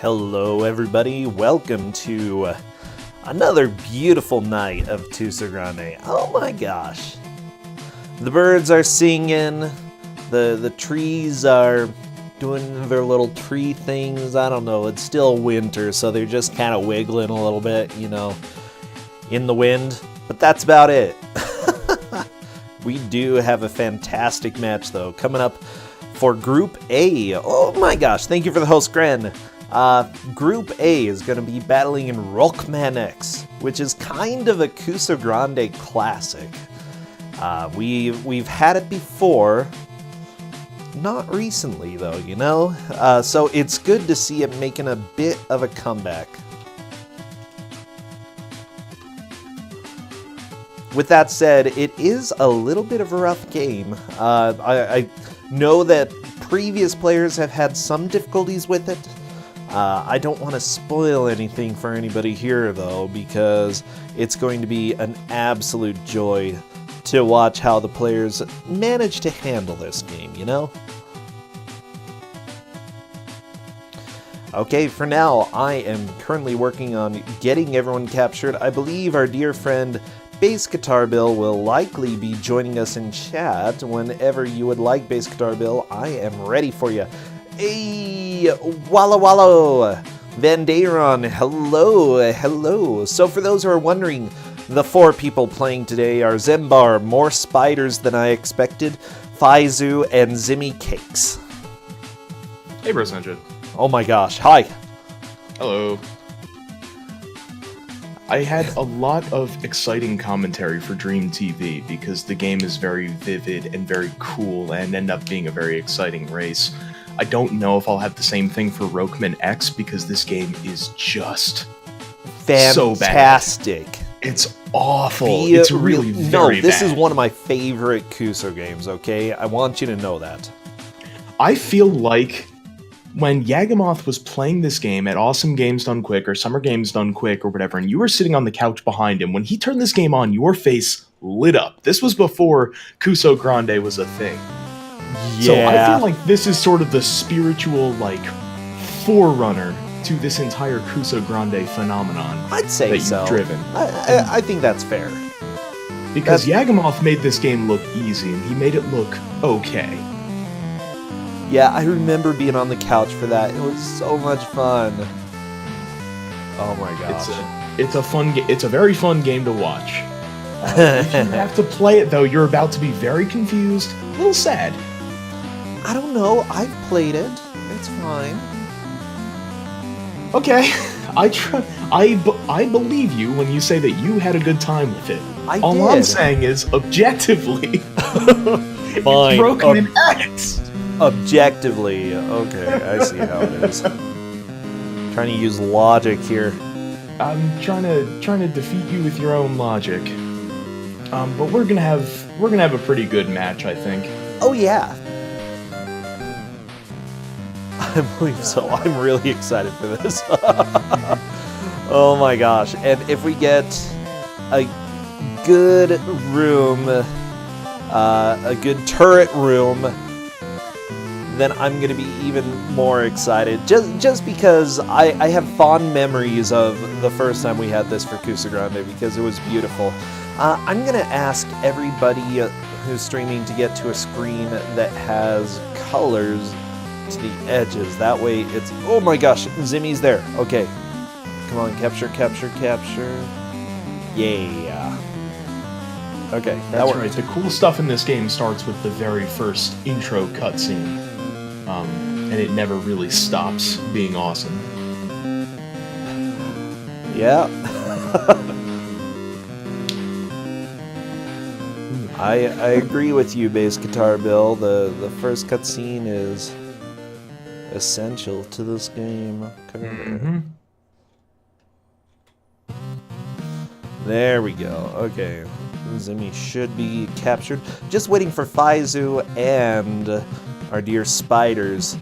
Hello everybody, welcome to another beautiful night of Kusogrand3. Oh my gosh. The birds are singing, the trees are doing their little tree things. I don't know, it's still winter, so they're just kind of wiggling a little bit, you know, in the wind. But that's about it. We do have a fantastic match though, coming up for Group A. Oh my gosh, thank you for the host, Gren. Group A is going to be battling in Rocman X, which is kind of a Kusogrand3 classic. We've had it before, not recently though, you know? So it's good to see it making a bit of a comeback. With that said, it is a little bit of a rough game. I know that previous players have had some difficulties with it. I don't want to spoil anything for anybody here, though, because it's going to be an absolute joy to watch how the players manage to handle this game, you know? Okay, for now, I am currently working on getting everyone captured. I believe our dear friend Bass Guitar Bill will likely be joining us in chat. Whenever you would like, Bass Guitar Bill, I am ready for you. Hey, Walla Walla, Vandayron, hello. So for those who are wondering, the four people playing today are Zembar, more spiders than I expected, Faizu, and Zimmy Cakes. Hey, Brossentia. Oh my gosh, hi. Hello. I had a lot of exciting commentary for Dream TV because the game is very vivid and very cool and ended up being a very exciting race. I don't know if I'll have the same thing for Rocman X because this game is just fantastic. So bad. It's awful. It's really very bad. This is one of my favorite Kuso games, okay? I want you to know that. I feel like when Yagamoth was playing this game at Awesome Games Done Quick or Summer Games Done Quick or whatever, and you were sitting on the couch behind him, when he turned this game on, your face lit up. This was before Kusogrand3 was a thing. Yeah. So I feel like this is sort of the spiritual, like, forerunner to this entire Kusogrand3 phenomenon. I'd say that so. You've driven. I think that's fair. Because Yagamoth made this game look easy, and he made it look okay. Yeah, I remember being on the couch for that. It was so much fun. Oh my gosh. It's a fun game. It's a very fun game to watch. If you have to play it, though, you're about to be very confused, a little sad. I don't know. I've played it. It's fine. Okay. I believe you when you say that you had a good time with it. All did. I'm saying is, objectively, fine. It's Rocman X. Objectively, okay, I see how it is. Trying to use logic here. I'm trying to defeat you with your own logic. But we're gonna have a pretty good match, I think. Oh yeah. I believe so. I'm really excited for this. Oh my gosh. And if we get a good room, a good turret room, then I'm going to be even more excited. Just because I have fond memories of the first time we had this for Kusogrand3 because it was beautiful. I'm going to ask everybody who's streaming to get to a screen that has colors to the edges. That way it's... Oh my gosh, Zimmy's there. Okay. Come on, capture. Yeah. Okay, that's right. The cool stuff in this game starts with the very first intro cutscene. And it never really stops being awesome. Yeah. I agree with you, Bass Guitar Bill. The first cutscene is essential to this game. Come here. There we go. Okay. Zimmy should be captured. Just waiting for Faizu and our dear spiders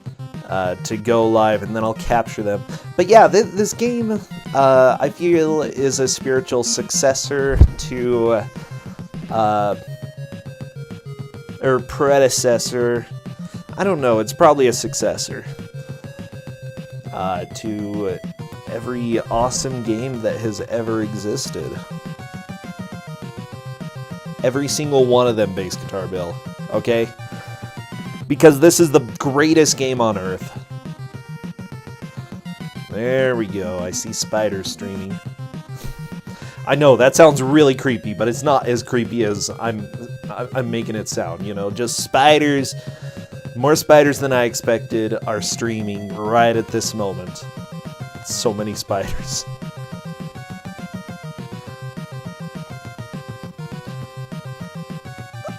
to go live, and then I'll capture them. But yeah, this game, I feel, is a spiritual successor to, or predecessor. I don't know, it's probably a successor. to every awesome game that has ever existed. Every single one of them, Bass Guitar Bill, okay? Because this is the greatest game on Earth. There we go. I see spiders streaming. I know that sounds really creepy, but it's not as creepy as I'm making it sound. You know, just spiders. More spiders than I expected are streaming right at this moment. So many spiders.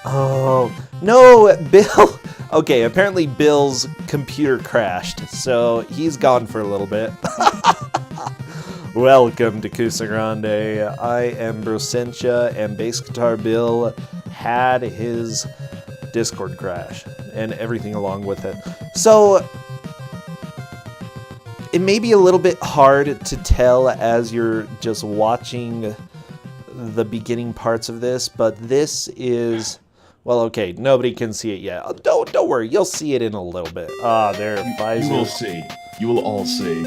Oh no, Bill. Okay, apparently Bill's computer crashed, so he's gone for a little bit. Welcome to Kusogrand3. I am Brossentia, and Bass Guitar Bill had his Discord crash and everything along with it. So it may be a little bit hard to tell as you're just watching the beginning parts of this, but this is... Well, okay, nobody can see it yet. Don't worry, you'll see it in a little bit. There, Faizu. You will see. You will all see.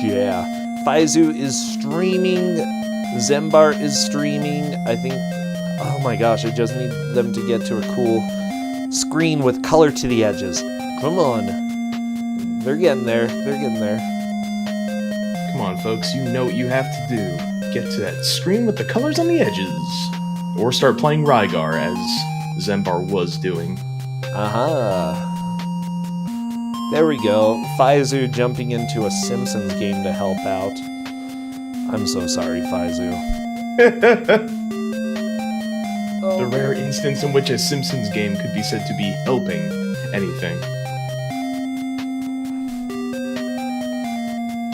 Yeah. Faizu is streaming. Zembar is streaming. I think... Oh my gosh, I just need them to get to a cool screen with color to the edges. Come on. They're getting there. They're getting there. Come on, folks. You know what you have to do. Get to that screen with the colors on the edges. Or start playing Rygar, as Zembar was doing. There we go. Faizu jumping into a Simpsons game to help out. I'm so sorry, Faizu. The rare instance in which a Simpsons game could be said to be helping anything.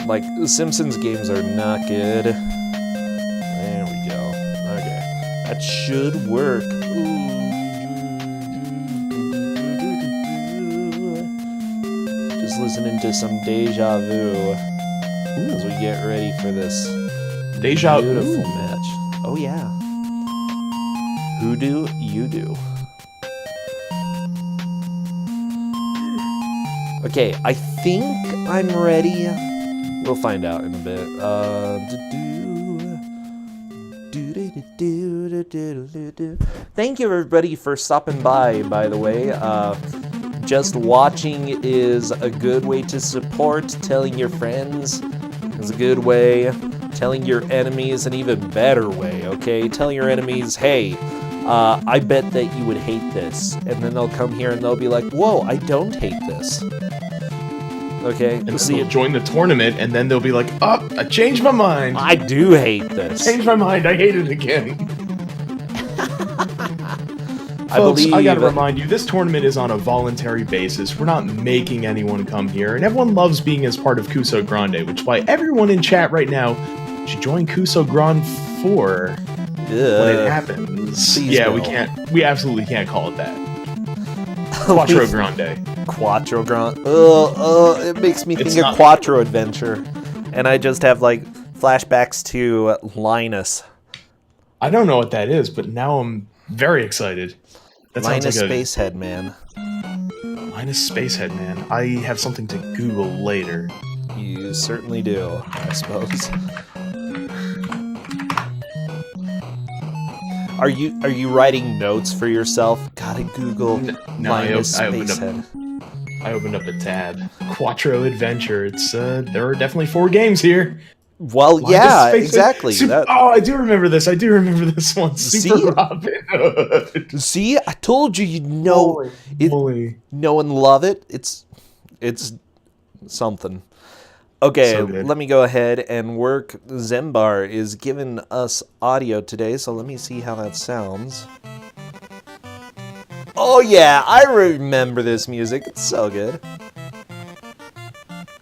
Like, the Simpsons games are not good. There we go. Okay. That should work. Just listening to some Deja Vu as we get ready for this Deja beautiful Vu match. Oh yeah. Who do you do? Okay, I think I'm ready. We'll find out in a bit. Thank you everybody for stopping by the way. Just watching is a good way to support. Telling your friends is a good way. Telling your enemies an even better way, okay? Tell your enemies, hey, I bet that you would hate this. And then they'll come here and they'll be like, whoa, I don't hate this. Okay? And they'll join the tournament, and then they'll be like, oh, I changed my mind. I do hate this. Changed my mind, I hate it again. Folks, I gotta remind you, this tournament is on a voluntary basis. We're not making anyone come here, and everyone loves being as part of Kusogrand3, which is why everyone in chat right now should join Kusogrand3 when it happens. Please yeah, go. we absolutely can't call it that. Quattro Grande. Quattro Grande. It makes me think of Quattro Adventure. And I just have, like, flashbacks to Linus. I don't know what that is, but now I'm very excited. That Linus sounds like Spacehead Man. Linus Spacehead Man. I have something to Google later. You certainly do, I suppose. Are you writing notes for yourself? Gotta Google Linus Spacehead. I opened up a tab. Quattro Adventure. It's there are definitely 4 games here. Well, Linus yeah, Spacehead. exactly. Oh, I do remember this. I do remember this one. Super Robin Hood. See, I told you, you know it. Know and love it. It's something. Okay, So let me go ahead and work. Zembar is giving us audio today, so let me see how that sounds. Oh yeah, I remember this music. It's so good.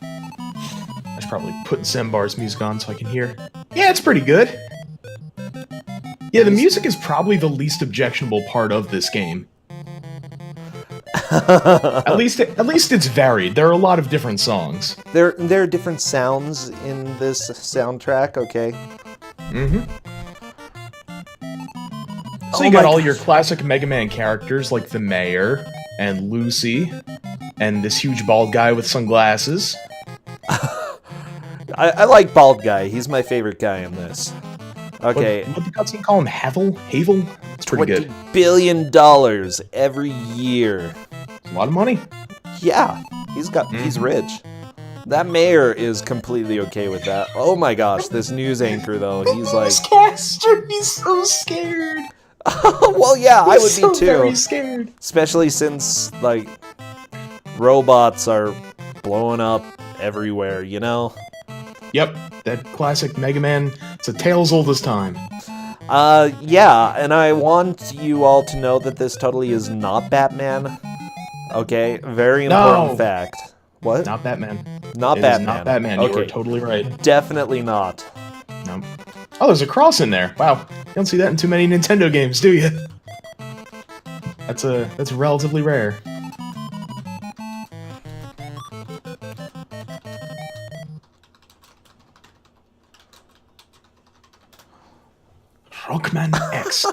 I should probably put Zembar's music on so I can hear. Yeah, it's pretty good. Yeah, the music is probably the least objectionable part of this game. at least it's varied. There are a lot of different songs. There are different sounds in this soundtrack, okay? Mm-hmm. So you got all your classic Mega Man characters like the Mayor and Lucy and this huge bald guy with sunglasses. I like Bald Guy. He's my favorite guy in this. Okay. What the cutscene call him? Havel? It's pretty good. $20 billion every year. A lot of money. Yeah, he's rich. That mayor is completely okay with that. Oh my gosh, this news anchor though, he's like... Newscaster, he's so scared. Well, yeah, I would be too. Very scared. Especially since, like, robots are blowing up everywhere, you know? Yep, that classic Mega Man. It's a tale as old as time. Yeah, and I want you all to know that this totally is not Batman. Okay, very important fact. What? Not Batman. Not it Batman. Is not Batman. Okay. You are totally right. Definitely not. No. Oh, there's a cross in there. Wow, you don't see that in too many Nintendo games, do you? That's relatively rare. Rocman X.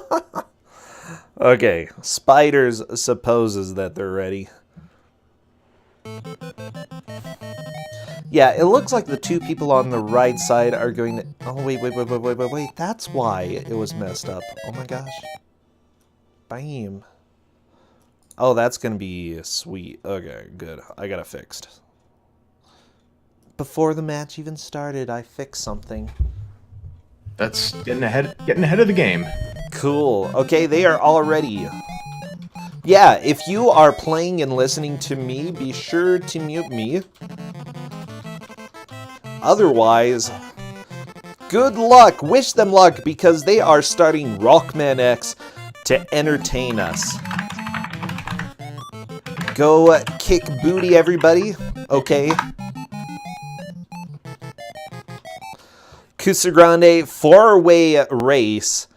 Okay, Spiders supposes that they're ready. Yeah, it looks like the two people on the right side are going to... Oh, wait. That's why it was messed up. Oh my gosh. Bam. Oh, that's going to be sweet. Okay, good. I got it fixed. Before the match even started, I fixed something. That's getting ahead of the game. Cool. Okay, they are all ready. Yeah, if you are playing and listening to me, be sure to mute me. Otherwise, good luck. Wish them luck because they are starting Rocman X to entertain us. Go kick booty, everybody. Okay. Kusogrand3 4-way race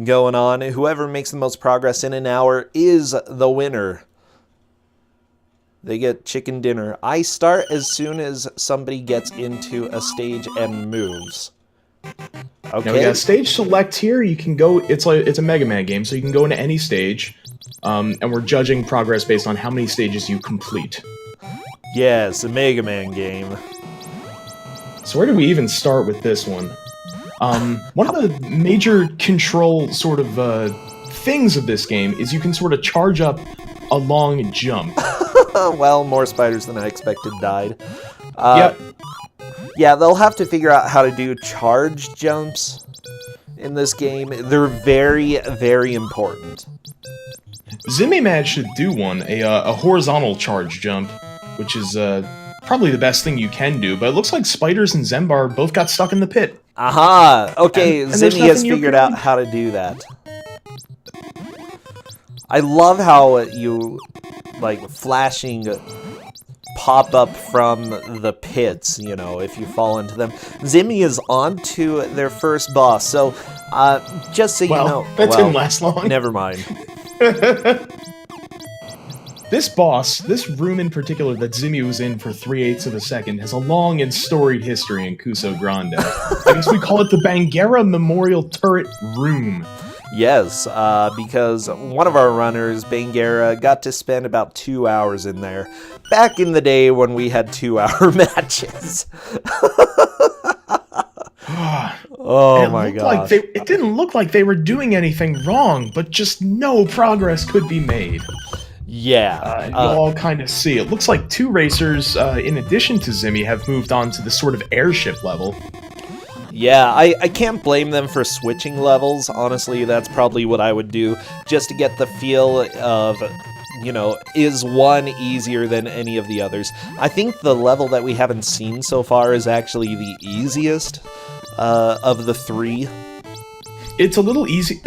going on. Whoever makes the most progress in an hour is the winner. They get chicken dinner. I start as soon as somebody gets into a stage and moves. Okay. Now we got stage select here. You can go. It's a Mega Man game, so you can go into any stage, and we're judging progress based on how many stages you complete. Yes, a Mega Man game. So where do we even start with this one? One of the major control sort of things of this game is you can sort of charge up a long jump. Well, more spiders than I expected died. Yep. Yeah, they'll have to figure out how to do charge jumps in this game. They're very, very important. Zimmy should do one, a horizontal charge jump, which is probably the best thing you can do, but it looks like Spiders and Zembar both got stuck in the pit. Aha! Okay, and Zimmy has figured out how to do that. I love how you, like, flashing pop up from the pits, you know, if you fall into them. Zimmy is on to their first boss, so just so you know... That didn't last long. Never mind. This boss, this room in particular that Zimmy was in for 3/8 of a second, has a long and storied history in Kusogrand3. I guess we call it the Bangera Memorial Turret Room. Yes, because one of our runners, Bangera, got to spend about 2 hours in there. Back in the day when we had 2-hour matches. Oh my god. It didn't look like they were doing anything wrong, but just no progress could be made. Yeah. You all kind of see. It looks like two racers, in addition to Zimmy, have moved on to the sort of airship level. Yeah, I can't blame them for switching levels. Honestly, that's probably what I would do, just to get the feel of, you know, is one easier than any of the others. I think the level that we haven't seen so far is actually the easiest of the three. It's a little easy.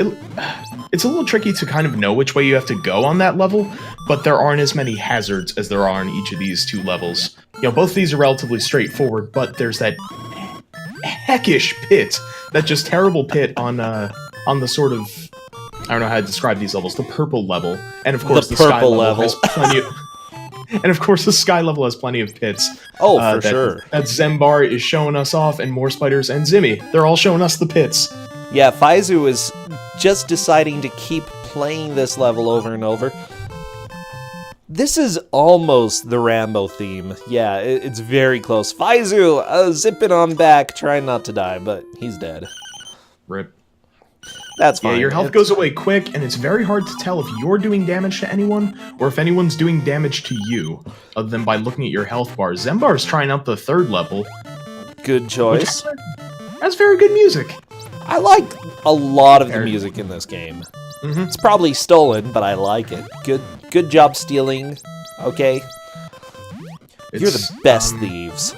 It's a little tricky to kind of know which way you have to go on that level, but there aren't as many hazards as there are in each of these two levels. You know, both of these are relatively straightforward, but there's that heckish pit, that just terrible pit on the sort of, I don't know how to describe these levels, the purple level, and of course the sky level has plenty of, and of course the sky level has plenty of pits. Oh, for sure. That Zembar is showing us off, and more spiders and Zimmy, they're all showing us the pits. Yeah, Faizu is just deciding to keep playing this level over and over. This is almost the Rambo theme. Yeah, it's very close. Faizu, zipping on back, trying not to die, but he's dead. Rip. That's fine. Yeah, your health goes away quick, and it's very hard to tell if you're doing damage to anyone, or if anyone's doing damage to you, other than by looking at your health bar. Zembar's trying out the 3rd level. Good choice. That's very good music. I like a lot of the music in this game. It's probably stolen, but I like it. Good job stealing. Okay. You're the best thieves.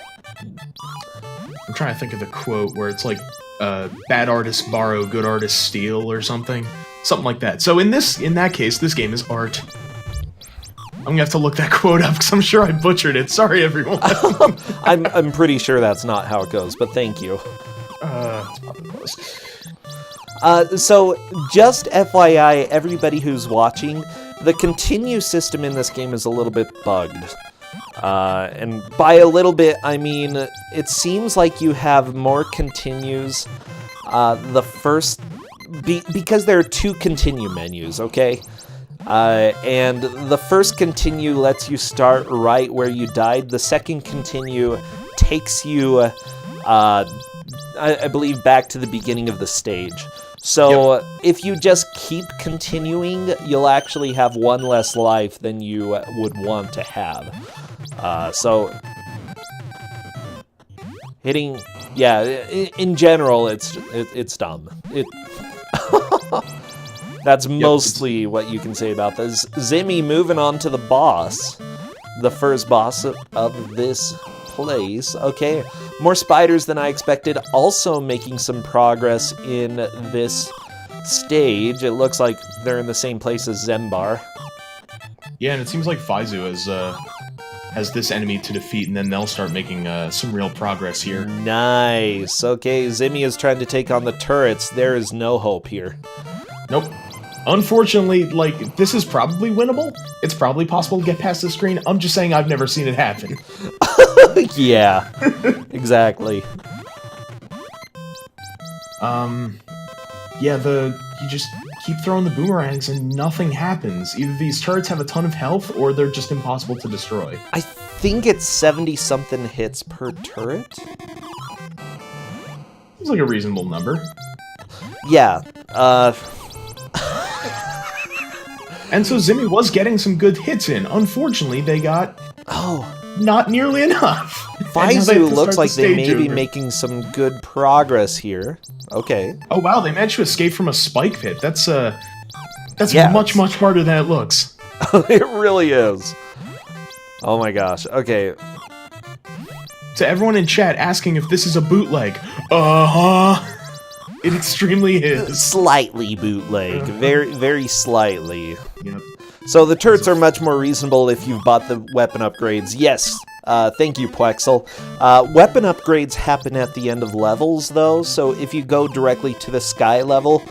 I'm trying to think of the quote where it's like, bad artists borrow, good artists steal, or something. Something like that. So in that case, this game is art. I'm gonna have to look that quote up because I'm sure I butchered it. Sorry, everyone. I'm pretty sure that's not how it goes, but thank you. It's probably close. So, just FYI, everybody who's watching, the continue system in this game is a little bit bugged. And by a little bit, I mean, it seems like you have more continues because there are 2 continue menus, okay? And the first continue lets you start right where you died. The second continue takes you, I believe, back to the beginning of the stage. So if you just keep continuing, you'll actually have 1 less life than you would want to have. So hitting, yeah, in general, it's dumb. That's mostly what you can say about this. Zimmy moving on to the boss, the first boss of this place. Okay, more spiders than I expected. Also making some progress in this stage. It looks like they're in the same place as Zembar. Yeah, and it seems like Faizu has this enemy to defeat, and then they'll start making some real progress here. Nice. Okay, Zimmy is trying to take on the turrets. There is no hope here. Nope. Unfortunately, like, this is probably winnable. It's probably possible to get past the screen. I'm just saying I've never seen it happen. Yeah, exactly. Yeah, you just keep throwing the boomerangs and nothing happens. Either these turrets have a ton of health, or they're just impossible to destroy. I think it's 70-something hits per turret? Seems like a reasonable number. Yeah, And so Zimmy was getting some good hits in. Unfortunately, they got... not nearly enough. Faizu looks like they may be making some good progress here. Okay. Oh wow, they managed to escape from a spike pit. That's Yeah, much harder than it looks. It really is. Oh my gosh. Okay. To everyone in chat asking if this is a bootleg. Uh-huh. It extremely is. Slightly bootleg. Very slightly. Yep. So the turrets are much more reasonable if you've bought the weapon upgrades. Yes, thank you, Plexel. Weapon upgrades happen at the end of levels, though, so if you go directly to the sky level,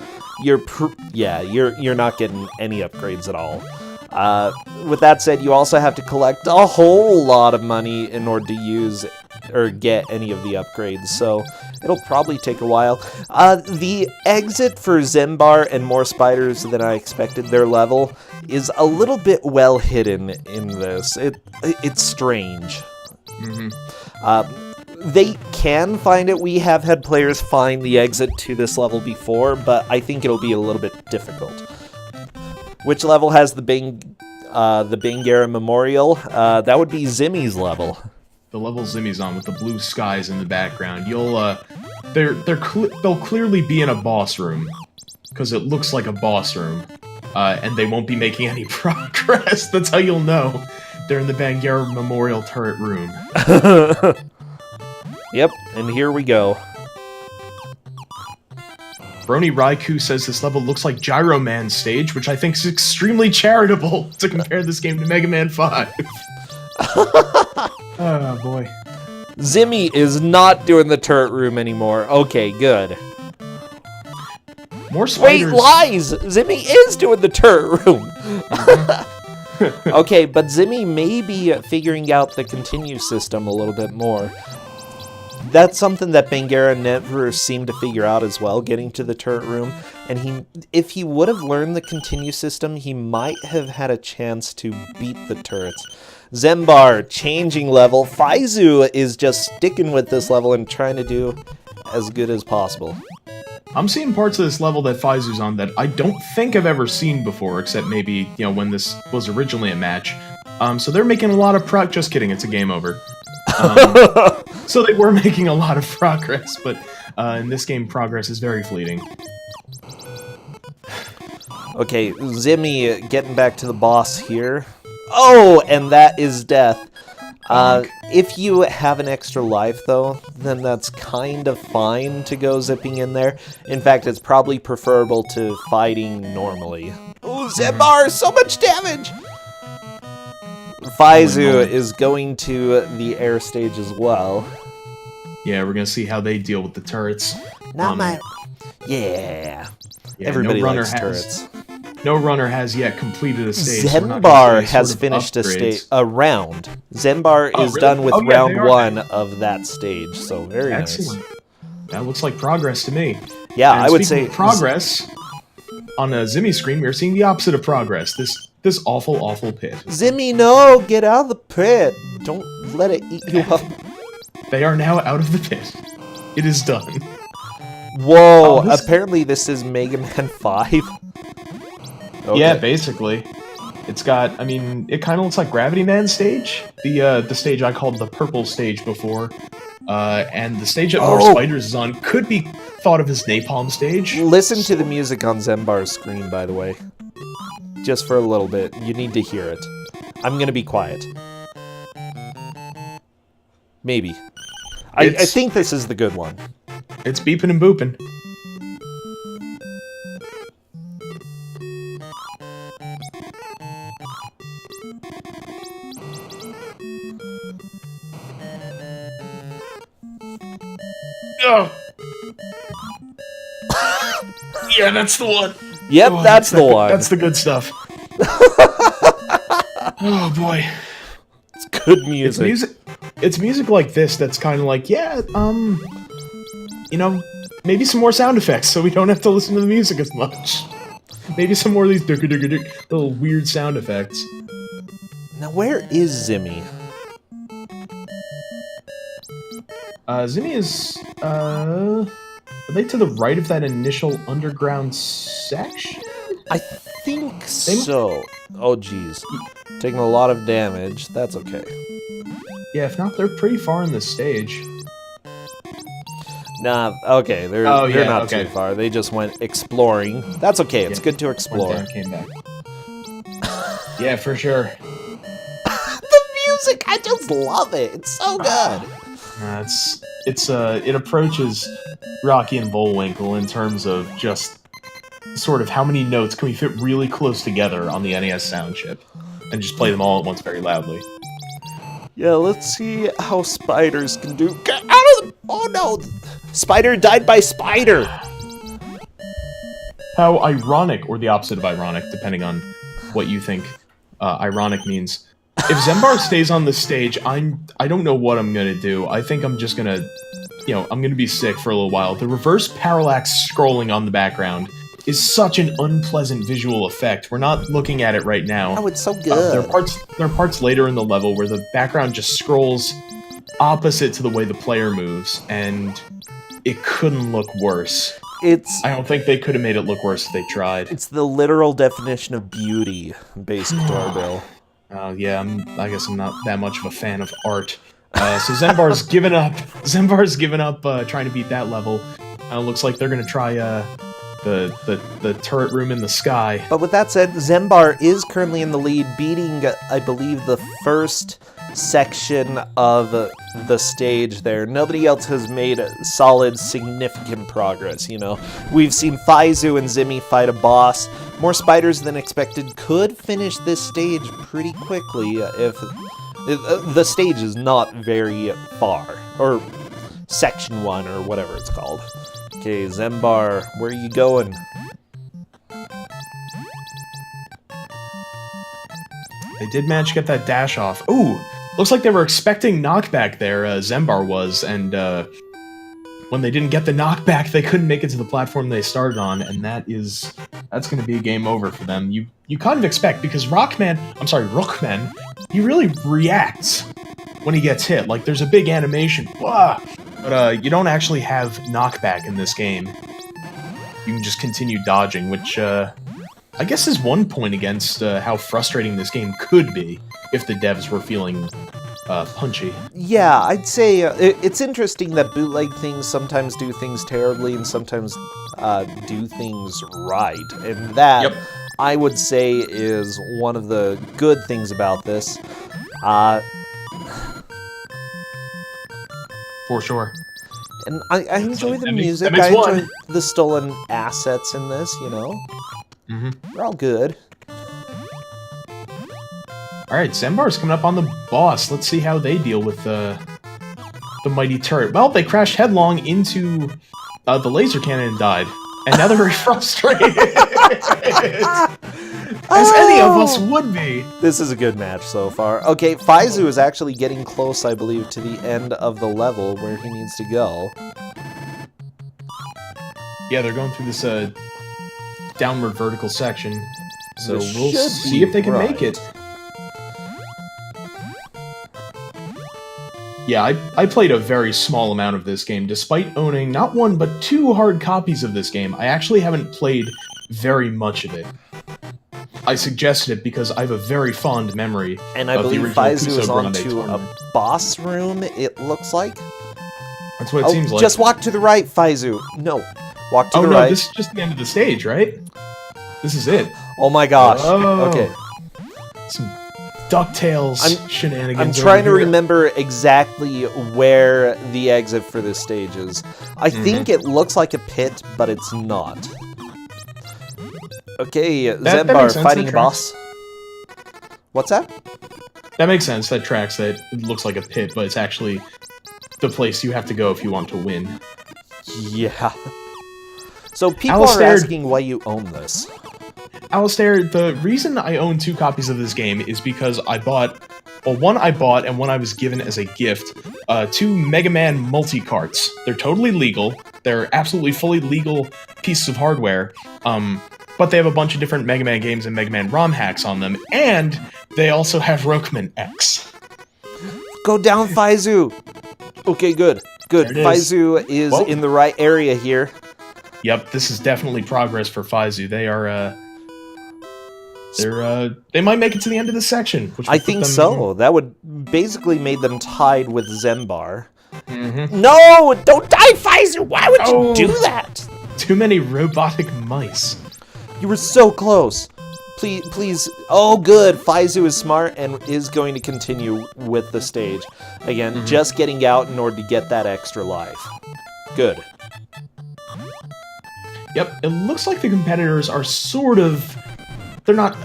you're not getting any upgrades at all. With that said, you also have to collect a whole lot of money in order to use or get any of the upgrades, so it'll probably take a while. The exit for Zembar and more spiders than I expected their level is a little bit well hidden in this. It's strange. They can find it. We have had players find the exit to this level before, but I think it'll be a little bit difficult. Which level has the Bangara Memorial? That would be Zimmy's level. The level Zimmy's on with the blue skies in the background. They'll clearly be in a boss room, because it looks like a boss room, and they won't be making any progress. That's how you'll know they're in the Bangara Memorial turret room. Yep, and here we go. Brony Raikou says this level looks like Gyro Man's stage, which I think is extremely charitable to compare this game to Mega Man 5. Oh boy. Zimmy is not doing the turret room anymore. Okay, good. More spiders. Wait, lies! Zimmy is doing the turret room! Okay, but Zimmy may be figuring out the continue system a little bit more. That's something that Bangera never seemed to figure out as well, getting to the turret room. And if he would have learned the continue system, he might have had a chance to beat the turrets. Zembar changing level. Faizu is just sticking with this level and trying to do as good as possible. I'm seeing parts of this level that Faizu's on that I don't think I've ever seen before, except maybe, when this was originally a match. So they're making a lot of just kidding, it's a game over. So they were making a lot of progress, but in this game, progress is very fleeting. Okay, Zimmy getting back to the boss here. Oh, and that is death. If you have an extra life, though, then that's kind of fine to go zipping in there. In fact, it's probably preferable to fighting normally. Oh, Zembar, so much damage! Faizu is going to the air stage as well. Yeah, we're gonna see how they deal with the turrets. Not my... Yeah. Everybody likes turrets. No runner has yet completed a stage. Zembar has finished a round. Zembar is done with round 1 of that stage, so very excellent. Nice. That looks like progress to me. Yeah, I would say progress. On a Zimmy screen, we're seeing the opposite of progress. This awful, awful pit. Zimmy, no! Get out of the pit! Don't let it eat you up. They are now out of the pit. It is done. Whoa! Apparently this is Mega Man 5. Okay. Yeah, basically. It's got, it kind of looks like Gravity Man stage. The stage I called the purple stage before. And the stage that More Spiders is on could be thought of as Napalm stage. Listen to the music on Zembar's screen, by the way. Just for a little bit. You need to hear it. I'm gonna be quiet. Maybe. I think this is the good one. It's beeping and booping. Oh. Yeah, that's the one. Yep, that's the one. That's the good stuff. Oh boy, it's good music. It's music like this that's kind of like, maybe some more sound effects so we don't have to listen to the music as much. Maybe some more of these little weird sound effects. Now, where is Zimmy? Zimmy is, are they to the right of that initial underground section? I think so. Oh, geez. Taking a lot of damage. That's okay. Yeah, if not, they're pretty far in the stage. Nah, okay, they're not too far. They just went exploring. That's okay, it's good to explore. Went down, came back. Yeah, for sure. The music, I just love it. It's so good. It approaches Rocky and Bullwinkle in terms of just sort of how many notes can we fit really close together on the NES sound chip and just play them all at once very loudly. Yeah, let's see how spiders can do. Get out of the... Oh no! Spider died by spider! How ironic, or the opposite of ironic, depending on what you think ironic means. If Zembar stays on the stage, I don't know what I'm gonna do. I think I'm just gonna, I'm gonna be sick for a little while. The reverse parallax scrolling on the background is such an unpleasant visual effect. We're not looking at it right now. Oh, it's so good. There are parts later in the level where the background just scrolls opposite to the way the player moves, and it couldn't look worse. I don't think they could have made it look worse if they tried. It's the literal definition of beauty, basic Doorbell. Yeah, I guess I'm not that much of a fan of art. So Zembar's given up. Zembar's given up trying to beat that level. Looks like they're gonna try the turret room in the sky. But with that said, Zembar is currently in the lead, beating, I believe, the first section of the stage there. Nobody else has made solid, significant progress, We've seen Faizu and Zimmy fight a boss. More spiders than expected could finish this stage pretty quickly if... the stage is not very far. Or section 1, or whatever it's called. Okay, Zembar, where are you going? They did manage to get that dash off. Ooh, Looks like they were expecting knockback there, Zembar was, and when they didn't get the knockback, they couldn't make it to the platform they started on, and that's going to be a game over for them. You kind of expect, because Rocman, he really reacts when he gets hit. Like, there's a big animation, wah! But you don't actually have knockback in this game. You can just continue dodging, which I guess is one point against how frustrating this game could be if the devs were feeling punchy. Yeah, I'd say it's interesting that bootleg things sometimes do things terribly and sometimes do things right. And that, Yep. I would say, is one of the good things about this. For sure. And I enjoy the That makes music. I one. enjoy the stolen assets in this, you know? Mm-hmm. They're all good. Alright, Zembar's coming up on the boss. Let's see how they deal with the mighty turret. Well, they crashed headlong into the laser cannon and died. And now they're very frustrated. As any of us would be. This is a good match so far. Okay, Faizu is actually getting close, I believe, to the end of the level where he needs to go. Yeah, they're going through this downward vertical section. So This we'll should see be if they can make right. it. Yeah, I played a very small amount of this game. Despite owning not one, but 2 hard copies of this game, I actually haven't played very much of it. I suggested it because I have a very fond memory And I of the believe original Faizu is Kusogrand3 onto a tournament. boss room, it looks like. That's what it seems like. Just walk to the right, Faizu. No, walk to Oh the no, right. this is just the end of the stage, right? This is it. Oh my gosh. Oh. Okay. Some DuckTales shenanigans. I'm over trying to here. remember exactly where the exit for this stage is. I think it looks like a pit, but it's not. Okay, that makes Zembar sense, fighting that a boss. What's that? That makes sense. That tracks. That it looks like a pit, but it's actually the place you have to go if you want to win. Yeah. So people Alistair- are asking why you own this. Alistair, the reason I own 2 copies of this game is because I bought, well, one I bought and one I was given as a gift, 2 Mega Man multi-carts. They're totally legal. They're absolutely fully legal pieces of hardware, but they have a bunch of different Mega Man games and Mega Man ROM hacks on them, and they also have Rocman X. Go down, Faizu! Okay, good. Good. There it is. Faizu is Whoa. in the right area here. Yep, this is definitely progress for Faizu. They are, they might make it to the end of this section. Which I would put think them- so. That would basically made them tied with Zembar. Mhm. No! Don't die, Faizu! Why would you Oh. do that? Too many robotic mice. You were so close. Please, please. Oh, good. Faizu is smart and is going to continue with the stage. Again, just getting out in order to get that extra life. Good. Yep, it looks like the competitors are sort of... They're not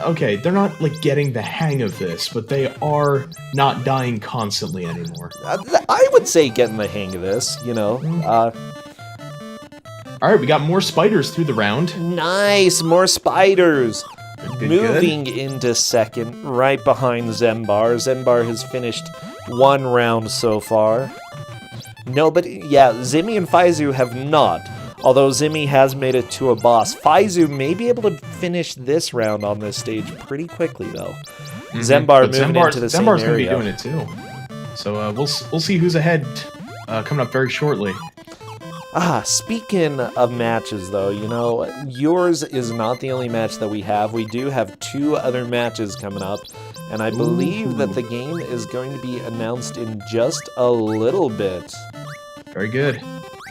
like getting the hang of this, but they are not dying constantly anymore. I would say getting the hang of this, you know. Alright, we got more spiders through the round. Nice, more spiders. Good, Moving into second, right behind Zembar. Zembar has finished 1 round so far. No, but yeah, Zimmy and Faizu have not. Although Zimmy has made it to a boss. Faizu may be able to finish this round on this stage pretty quickly, though. Zembar But moving into the same Zembar's gonna be area. doing it too. So we'll see who's ahead coming up very shortly. Speaking of matches, though, you know, yours is not the only match that we have. We do have 2 other matches coming up, and I believe that the game is going to be announced in just a little bit. Very good.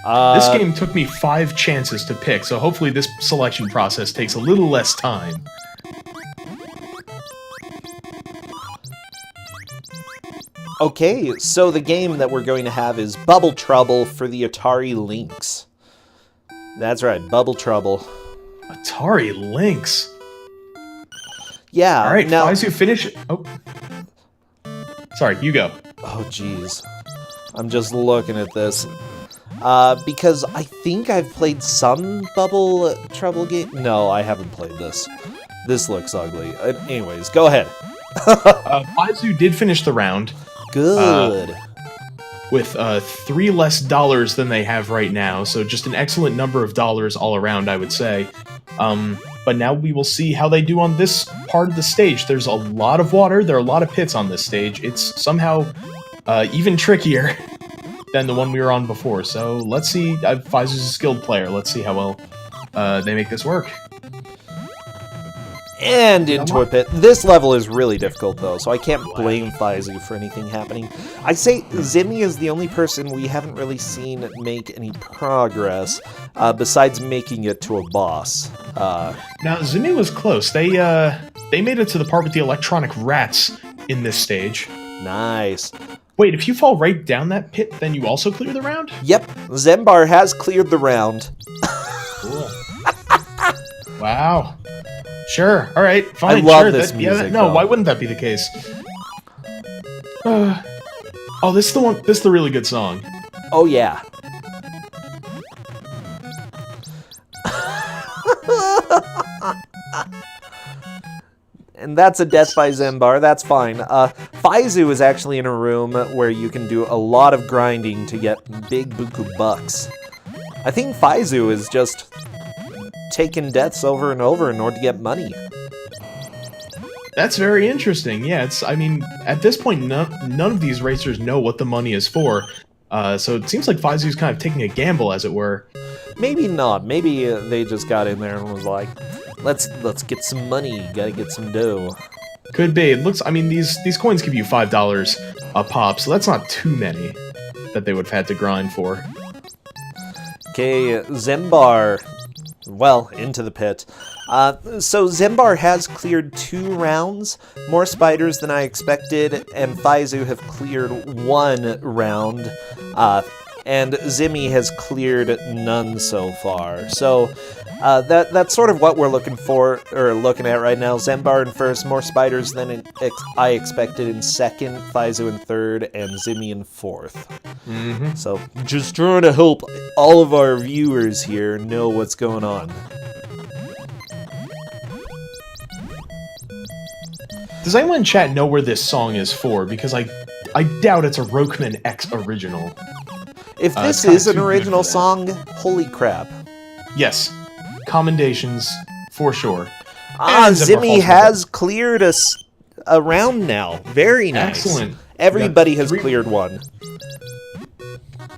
This game took me 5 chances to pick, so hopefully this selection process takes a little less time. Okay, so the game that we're going to have is Bubble Trouble for the Atari Lynx. That's right, Bubble Trouble. Atari Lynx. Yeah, All right, now... Faizu, finish. Oh, sorry, you go. Oh, jeez. I'm just looking at this. Because I think I've played some Bubble Trouble game. No, I haven't played this. This looks ugly. Anyways, go ahead. Faizu did finish the round. Good. With 3 less dollars than they have right now, so just an excellent number of dollars all around, I would say. But now we will see how they do on this part of the stage. There's a lot of water, there are a lot of pits on this stage. It's somehow even trickier than the one we were on before. So let's see. Pfizer's a skilled player. Let's see how well they make this work. And into a pit. This level is really difficult, though, so I can't blame Pfizer for anything happening. I'd say Zimmy is the only person we haven't really seen make any progress, besides making it to a boss. Now, Zimmy was close. They made it to the part with the electronic rats in this stage. Nice. Wait, if you fall right down that pit, then you also clear the round? Yep, Zembar has cleared the round. Cool. Wow. Sure. All right. Fine. I love sure. this music. No, though. why wouldn't that be the case? Oh, this is the one. This is the really good song. Oh yeah. And that's a death by Zembar. That's fine. Faizu is actually in a room where you can do a lot of grinding to get big buku bucks. I think Faizu is just taking deaths over and over in order to get money. That's very interesting. Yeah, I mean, at this point, none of these racers know what the money is for. So it seems like Faizu's kind of taking a gamble, as it were. Maybe not. Maybe they just got in there and was like, let's get some money. Gotta get some dough. Could be. It looks. I mean, these coins give you $5 a pop, so that's not too many that they would have had to grind for. Okay, Zembar. Well, into the pit. So Zembar has cleared 2 rounds, more spiders than I expected, and Faizu have cleared 1 round, and Zimmy has cleared none so far. So that's sort of what we're looking at right now. Zembar in first, more spiders than I expected in second, Faizu in third, and Zimmy in fourth. Mm-hmm. So just trying to help all of our viewers here know what's going on. Does anyone in chat know where this song is for? Because I doubt it's a Rocman X original. If this is an original song, holy crap. Yes. Commendations, for sure. Zimmy has cleared a round now. Very nice. Excellent. Everybody has cleared 1.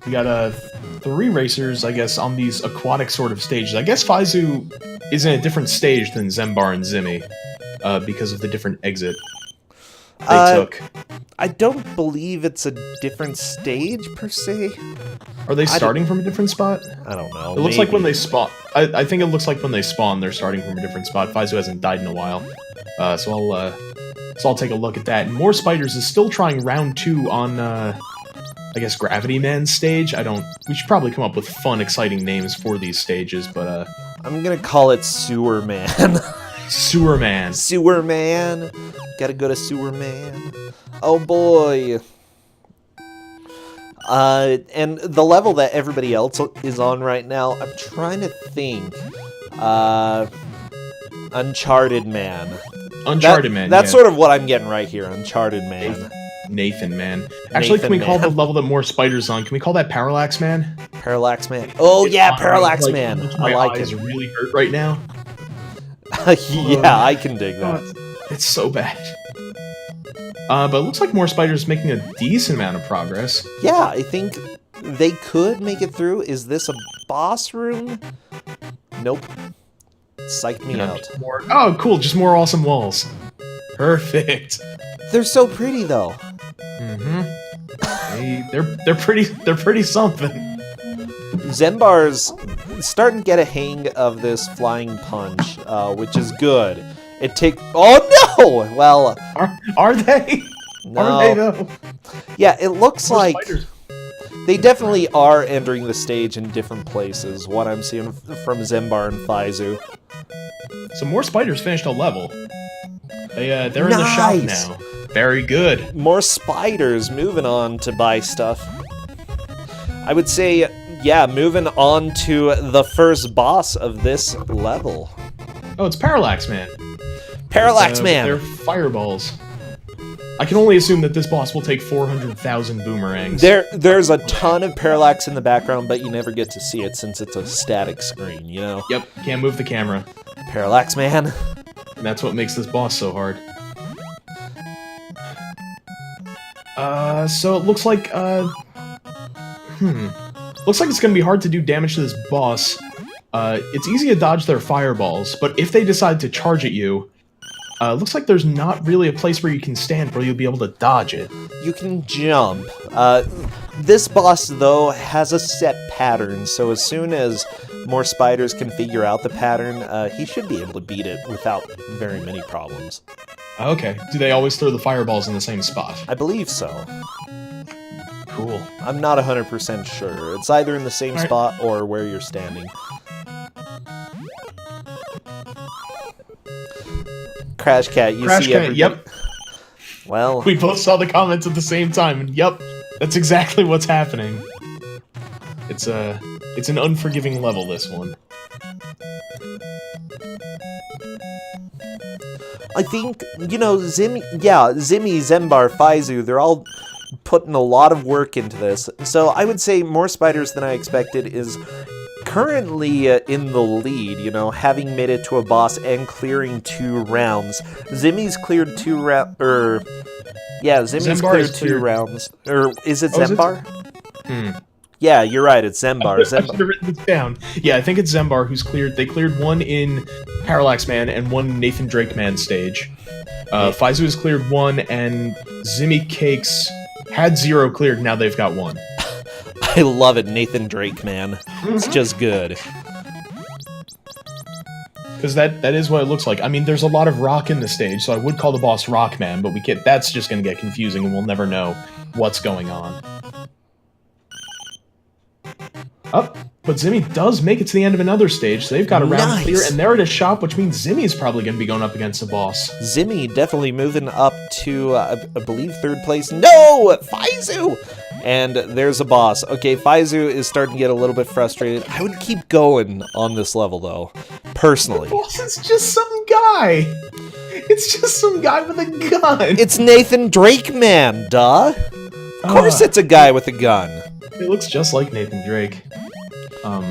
We got 3 racers, I guess, on these aquatic sort of stages. I guess Faizu is in a different stage than Zembar and Zimmy, because of the different exit they took. I don't believe it's a different stage, per se. Are they starting from a different spot? I don't know. It looks like when they spawn. I think it looks like when they spawn, they're starting from a different spot. Faizu hasn't died in a while. So I'll take a look at that. And More Spiders is still trying round 2 on, I guess, Gravity Man's stage. We should probably come up with fun, exciting names for these stages, but, I'm gonna call it Sewer Man. Sewer Man. Sewer Man. Gotta go to Sewer Man. Oh boy. And the level that everybody else is on right now, I'm trying to think. Uncharted Man. Uncharted Man, That's sort of what I'm getting right here, Uncharted Man. Nathan Man. Actually, can we call the level that More Spiders on? Can we call that Parallax Man? Parallax Man. Oh yeah, Parallax Man. I like it. My eyes really hurt right now. Yeah, I can dig that. It's so bad. But it looks like More Spiders making a decent amount of progress. Yeah, I think they could make it through. Is this a boss room? Nope. Psyched me out. Oh, cool. Just more awesome walls. Perfect. They're so pretty, though. Mm-hmm. They're pretty something. Zembar's starting to get a hang of this flying punch, which is good. Oh no! Well, are they? No. Are they though? Yeah, it looks like spiders. they definitely are entering the stage in different places. What I'm seeing from Zembar and Faizu. So More Spiders finished a level. They're in the shop now. Very good. More spiders moving on to buy stuff. I would say, yeah, moving on to the first boss of this level. Oh, it's Parallax Man. Parallax Man. They're fireballs. I can only assume that this boss will take 400,000 boomerangs. There's a ton of parallax in the background, but you never get to see it since it's a static screen, you know? Yep, can't move the camera. Parallax, man. And that's what makes this boss so hard. So it looks like, looks like it's gonna be hard to do damage to this boss. It's easy to dodge their fireballs, but if they decide to charge at you, looks like there's not really a place where you can stand where you'll be able to dodge it. You can jump. This boss, though, has a set pattern, so as soon as more spiders can figure out the pattern, he should be able to beat it without very many problems. Okay. Do they always throw the fireballs in the same spot? I believe so. Cool. I'm not 100% sure. It's either in the same spot or where you're standing. Crash Cat, you see everybody. Yep. Well, We both saw the comments at the same time, and yep, that's exactly what's happening. It's an unforgiving level, this one. I think, you know, Zimmy, Zembar, Faizu, they're all putting a lot of work into this. So I would say more spiders than I expected is currently in the lead, you know, having made it to a boss and clearing 2 rounds. Zimmy's cleared 2 rounds, Zimmy's cleared 2 rounds. Or is it Zembar? Yeah, you're right, it's Zembar. I should have written this down. Yeah, I think it's Zembar who's cleared. They cleared 1 in Parallax Man and 1 Nathan Drake Man stage. Faizu has cleared 1, and Zimmy Cakes had 0 cleared, now they've got 1. I love it, Nathan Drake, man. It's just good. Because that is what it looks like. I mean, there's a lot of rock in the stage, so I would call the boss Rockman, but that's just going to get confusing, and we'll never know what's going on. Up, but Zimmy does make it to the end of another stage, so they've got a round clear, and they're at a shop, which means Zimmy's probably going to be going up against a boss. Zimmy definitely moving up to, I believe, 3rd place. No! Faizu! And there's a boss. Okay, Faizu is starting to get a little bit frustrated. I would keep going on this level, though, personally. The boss is just some guy! It's just some guy with a gun! It's Nathan Drake, man, duh! Of course it's a guy with a gun. It looks just like Nathan Drake.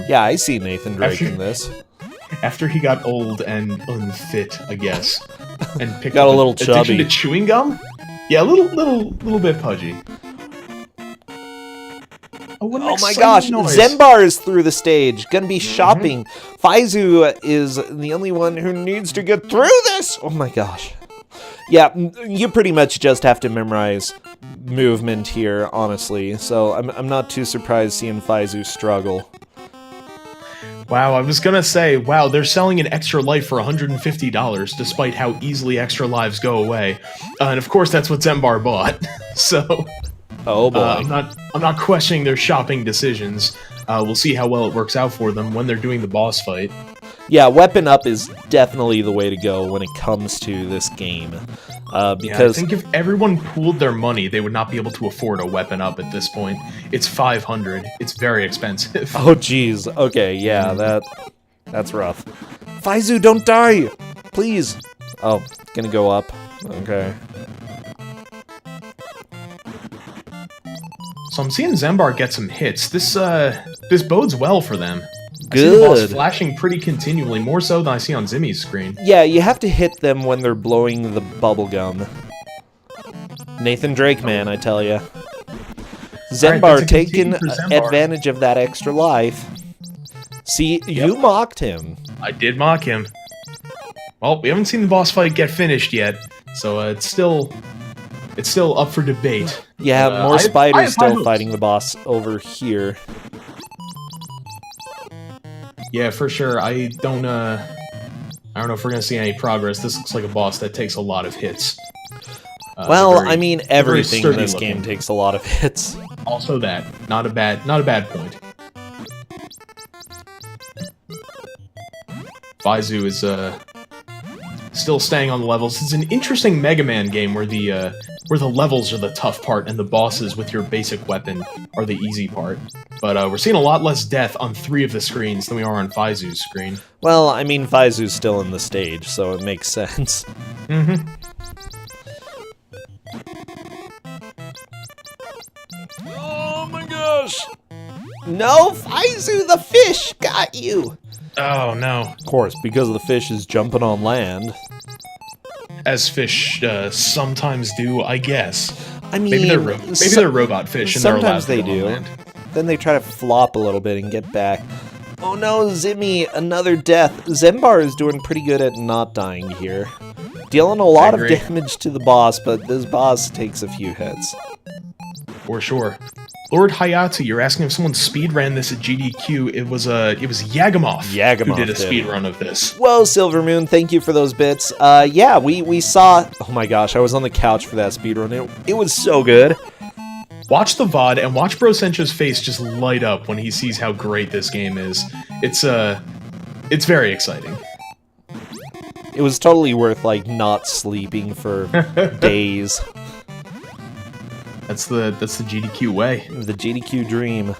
Yeah, I see Nathan Drake in this. After he got old and unfit, I guess, and picked got up a little addiction chubby to chewing gum. Yeah, a little bit pudgy. Oh, what an my gosh, noise. Zembar is through the stage, gonna be shopping. Faizu is the only one who needs to get through this. Oh my gosh. Yeah, you pretty much just have to memorize movement here, honestly. So I'm not too surprised seeing Faizu struggle. Wow, I was gonna say, wow, they're selling an extra life for $150, despite how easily extra lives go away. And of course, that's what Zembar bought. So, oh boy, I'm not questioning their shopping decisions. We'll see how well it works out for them when they're doing the boss fight. Yeah, weapon up is definitely the way to go when it comes to this game. Because yeah, I think if everyone pooled their money, they would not be able to afford a weapon up at this point. It's $500. It's very expensive. Oh, jeez. Okay, yeah, that's rough. Faizu, don't die! Please! Oh, it's gonna go up. Okay. So I'm seeing Zembar get some hits. This bodes well for them. Good. I see the boss flashing pretty continually, more so than I see on Zimmy's screen. Yeah, you have to hit them when they're blowing the bubblegum. Nathan Drake, man, I tell ya. Zembar taking advantage of that extra life. See, you mocked him. I did mock him. Well, we haven't seen the boss fight get finished yet, so it's still up for debate. Yeah, more spiders still fighting the boss over here. Yeah, for sure. I don't know if we're gonna see any progress. This looks like a boss that takes a lot of hits. Well, I mean, everything in this game takes a lot of hits. Also that. Not a bad point. Faizu is still staying on the levels. It's an interesting Mega Man game where the levels are the tough part and the bosses with your basic weapon are the easy part. But we're seeing a lot less death on 3 of the screens than we are on Faizu's screen. Well, I mean, Faizu's still in the stage, so it makes sense. Mm-hmm. Oh my gosh! No, Faizu, the fish got you! Oh, no. Of course, because the fish is jumping on land. As fish sometimes do, I guess. I mean, Maybe they're robot fish and they're allowed sometimes to they go on do. land. Then they try to flop a little bit and get back. Oh no, Zimmy, another death. Zembar is doing pretty good at not dying here. Dealing a lot of damage to the boss, but this boss takes a few hits. For sure. Lord Hayate, you're asking if someone speedran this at GDQ. It was Yagamoth who did a speedrun of this. Whoa, Silvermoon, thank you for those bits. Yeah, we saw... Oh my gosh, I was on the couch for that speedrun. It was so good. Watch the VOD and watch Brosentia's face just light up when he sees how great this game is. It's very exciting. It was totally worth, like, not sleeping for days. That's the GDQ way. The GDQ dream.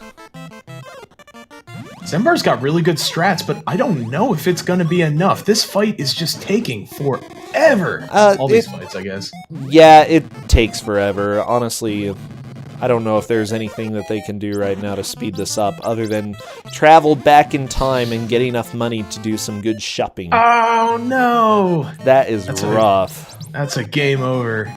Zembar's got really good strats, but I don't know if it's gonna be enough. This fight is just taking forever. All these fights, I guess. Yeah, it takes forever. Honestly, I don't know if there's anything that they can do right now to speed this up other than travel back in time and get enough money to do some good shopping. Oh, no! That is rough. That's a game over.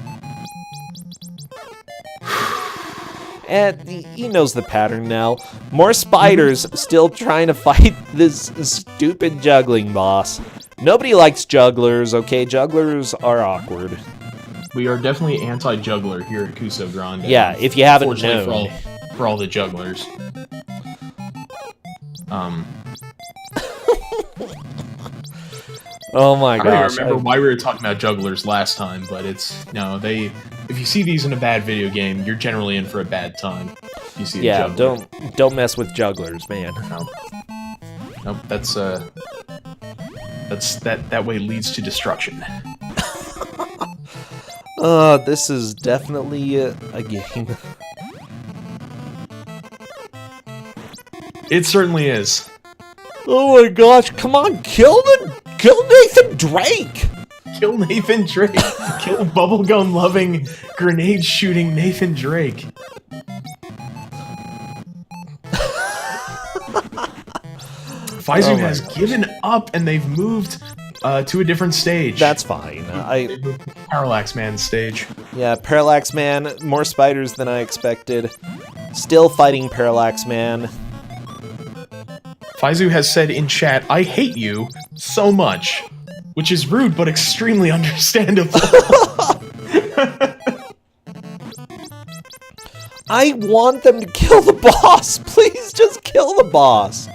And he knows the pattern now. More spiders still trying to fight this stupid juggling boss. Nobody likes jugglers, okay? Jugglers are awkward. We are definitely anti-juggler here at Kusogrand3. Yeah, if you haven't known. For all the jugglers. Oh my gosh. I don't remember why we were talking about jugglers last time, but if you see these in a bad video game, you're generally in for a bad time. You see a juggler. don't mess with jugglers, man. Nope, that way leads to destruction. This is definitely a game. It certainly is. Oh my gosh, come on, kill Nathan Drake! Kill Nathan Drake. Kill bubblegum-loving, grenade-shooting Nathan Drake. Faizu has given up, and they've moved to a different stage. That's fine. Parallax Man stage. Yeah, Parallax Man, more spiders than I expected. Still fighting Parallax Man. Faizu has said in chat, "I hate you so much," which is rude but extremely understandable. I want them to kill the boss. Please just kill the boss.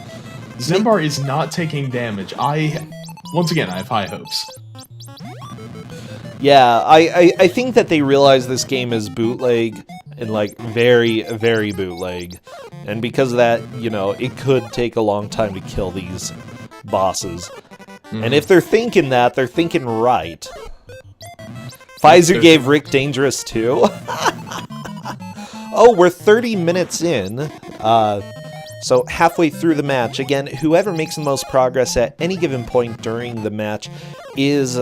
Zembar is not taking damage. Once again, I have high hopes. Yeah, I think that they realize this game is bootleg, and like very, very bootleg. And because of that, you know, it could take a long time to kill these bosses. And if they're thinking that, they're thinking right. Faizu gave Rick Dangerous too. Oh, we're 30 minutes in. So halfway through the match. Again, whoever makes the most progress at any given point during the match is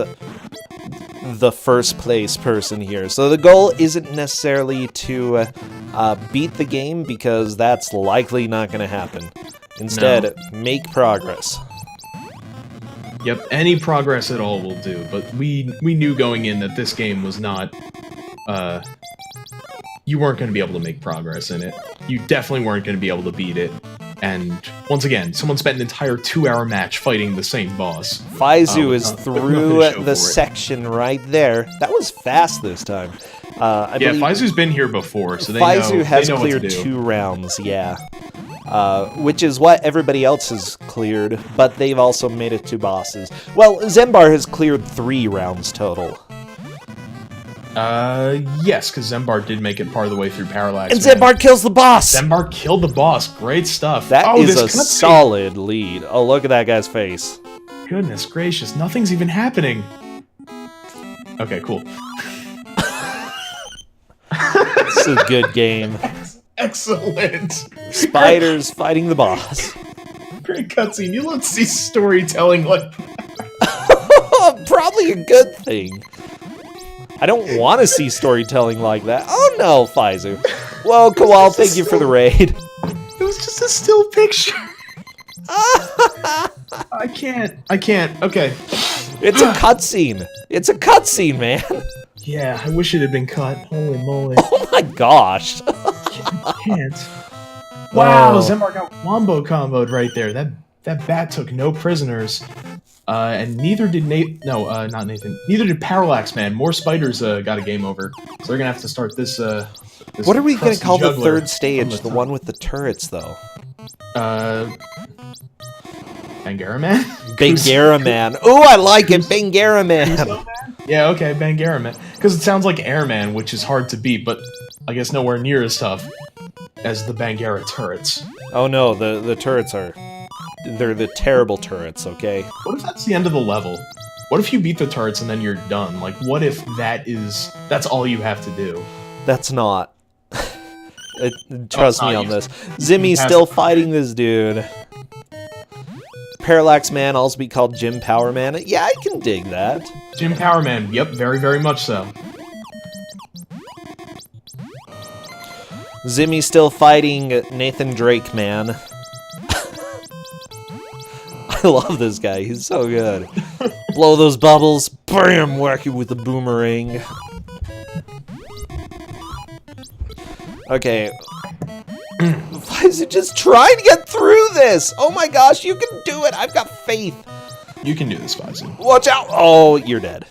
the first place person here. So the goal isn't necessarily to beat the game, because that's likely not going to happen. Instead, make progress. Yep, any progress at all will do, but we knew going in that this game was not... you weren't going to be able to make progress in it. You definitely weren't going to be able to beat it. And once again, someone spent an entire 2-hour match fighting the same boss. Faizu is through the section right there. That was fast this time. I believe Faizu's been here before, so Faizu has cleared cleared 2 rounds, yeah. Which is what everybody else has cleared, but they've also made it 2 bosses. Well, Zembar has cleared 3 rounds total. Yes, because Zembar did make it part of the way through Parallax. And Zembar kills the boss! Zembar killed the boss. Great stuff. That is a solid lead. Oh, look at that guy's face. Goodness gracious, nothing's even happening. Okay, cool. This is a good game. Excellent. Spiders fighting the boss. Great cutscene. You love to see storytelling like that. Probably a good thing. I don't want to see storytelling like that. Oh no, Faizu. Well, Kowal, thank you for the raid. It was just a still picture. I can't. Okay. It's a cutscene. It's a cutscene, man. Yeah, I wish it had been cut. Holy moly. Oh my gosh. I can't. Wow, Oh. Zembar got wombo comboed right there. That bat took no prisoners. And neither did not Nathan. Neither did Parallax Man. More spiders got a game over. So they're gonna have to start this. This What are we gonna crusty call the juggler third on stage? The one with the turrets, though. Bangara Man? Bangara Man. Oh, I like it, Bangara Man. Yeah, okay, Bangara Man. Because it sounds like Airman, which is hard to beat, but I guess nowhere near as tough as the Bangara turrets. Oh no, the turrets are... They're the terrible turrets, okay? What if that's the end of the level? What if you beat the turrets and then you're done? Like, what if that's all you have to do? That's not. Trust me on this. You Zimmy's have- still fighting this dude. Parallax Man, also be called Jim Power Man. Yeah, I can dig that. Jim Powerman, yep, very, very much so. Zimmy's still fighting Nathan Drake Man. I love this guy, he's so good. Blow those bubbles, bam, whack it with the boomerang. Okay. Why is it just trying to get through this? Oh my gosh, you can do it! I've got faith! You can do this, Faizu. Watch out! Oh, you're dead.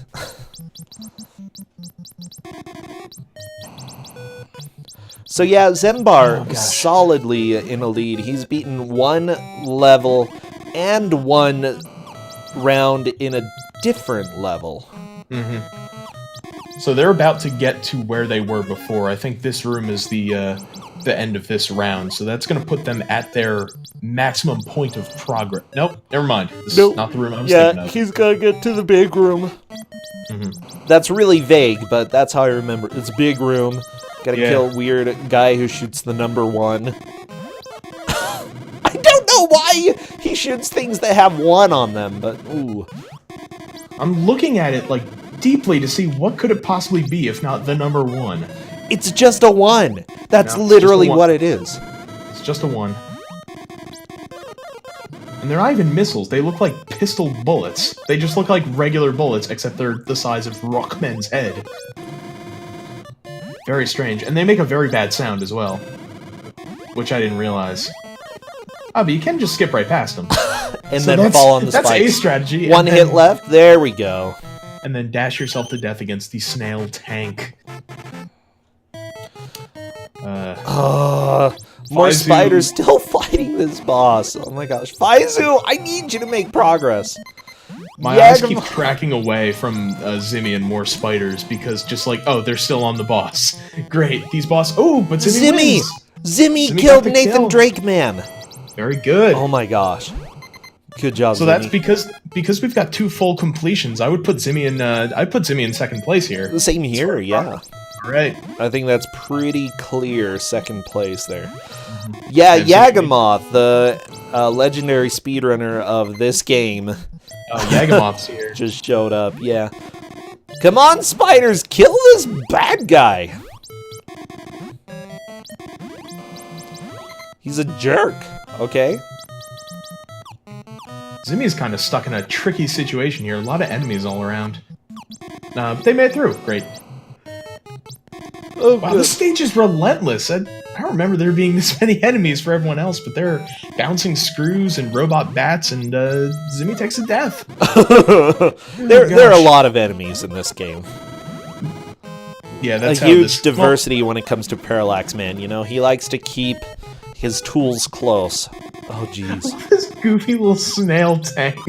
So yeah, Zembar solidly in a lead. He's beaten one level and one round in a different level. So they're about to get to where they were before. I think this room is the end of this round, so that's going to put them at their maximum point of progress. Nope, never mind. This is not the room I was thinking of. He's got to get to the big room. That's really vague, but that's how I remember. It's a big room. Gotta kill weird guy who shoots the number 1. I don't know why he shoots things that have 1 on them, but ooh. I'm looking at it, like, deeply to see what could it possibly be if not the number 1. It's just a 1. That's No, it's literally just a 1. what it is. It's just a 1. And they're not even missiles, they look like pistol bullets. They just look like regular bullets, except they're the size of Rocman's head. Very strange. And they make a very bad sound as well. Which I didn't realize. Ah, but you can just skip right past them. And then fall on the spikes. That's a strategy. One hit left, there we go. And then dash yourself to death against the snail tank. More Faizu. spiders still fighting this boss. Oh my gosh. Faizu, I need you to make progress. My eyes keep tracking away from Zimmy and more spiders because just like, oh, they're still on the boss. Great, these boss. Oh, but Zimmy wins. Zimmy Zimmy killed got the Nathan kill. Drake Man. Very good. Oh my gosh. Good job, So Zimmy. that's because we've got 2 full completions. I would put Zimmy in. I'd put Zimmy in second place here. The same here, yeah. All right. I think that's pretty clear second place there. Yeah, Yagamoth, the legendary speedrunner of this game, Yagamoth's here. just showed up, yeah. Come on, spiders, kill this bad guy! He's a jerk, okay? Zimmy's kind of stuck in a tricky situation here. A lot of enemies all around. But they made it through. Great. Oh, Wow, this stage is relentless. I don't remember there being this many enemies for everyone else, but they're bouncing screws and robot bats, and Zimmy takes a death. there are a lot of enemies in this game. Yeah, that's a huge diversity when it comes to Parallax Man, you know? He likes to keep his tools close. Oh, jeez. This goofy little snail tank.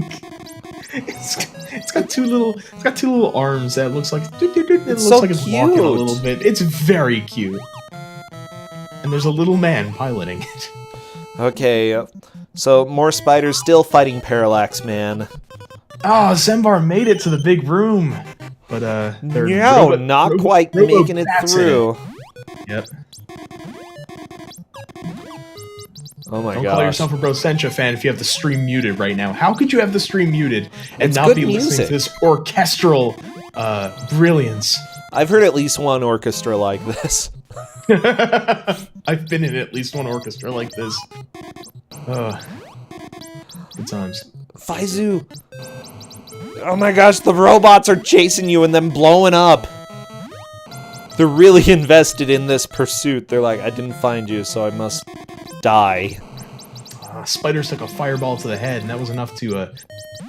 It's got two little arms that looks like it looks so like it's cute. walking a little bit. It's very cute. And there's a little man piloting it. Okay, so more spiders still fighting Parallax Man. Ah, Zembar made it to the big room. But they're not quite making it through. Yep. Oh my god. Don't call yourself a Brossentia fan if you have the stream muted right now. How could you have the stream muted and It's not good be listening music. to this orchestral brilliance? I've heard at least one orchestra like this. I've been in at least one orchestra like this. Good times. Faizu! Oh my gosh, the robots are chasing you and then blowing up. They're really invested in this pursuit. They're like, I didn't find you, so I must die. Spiders took a fireball to the head, and that was enough to end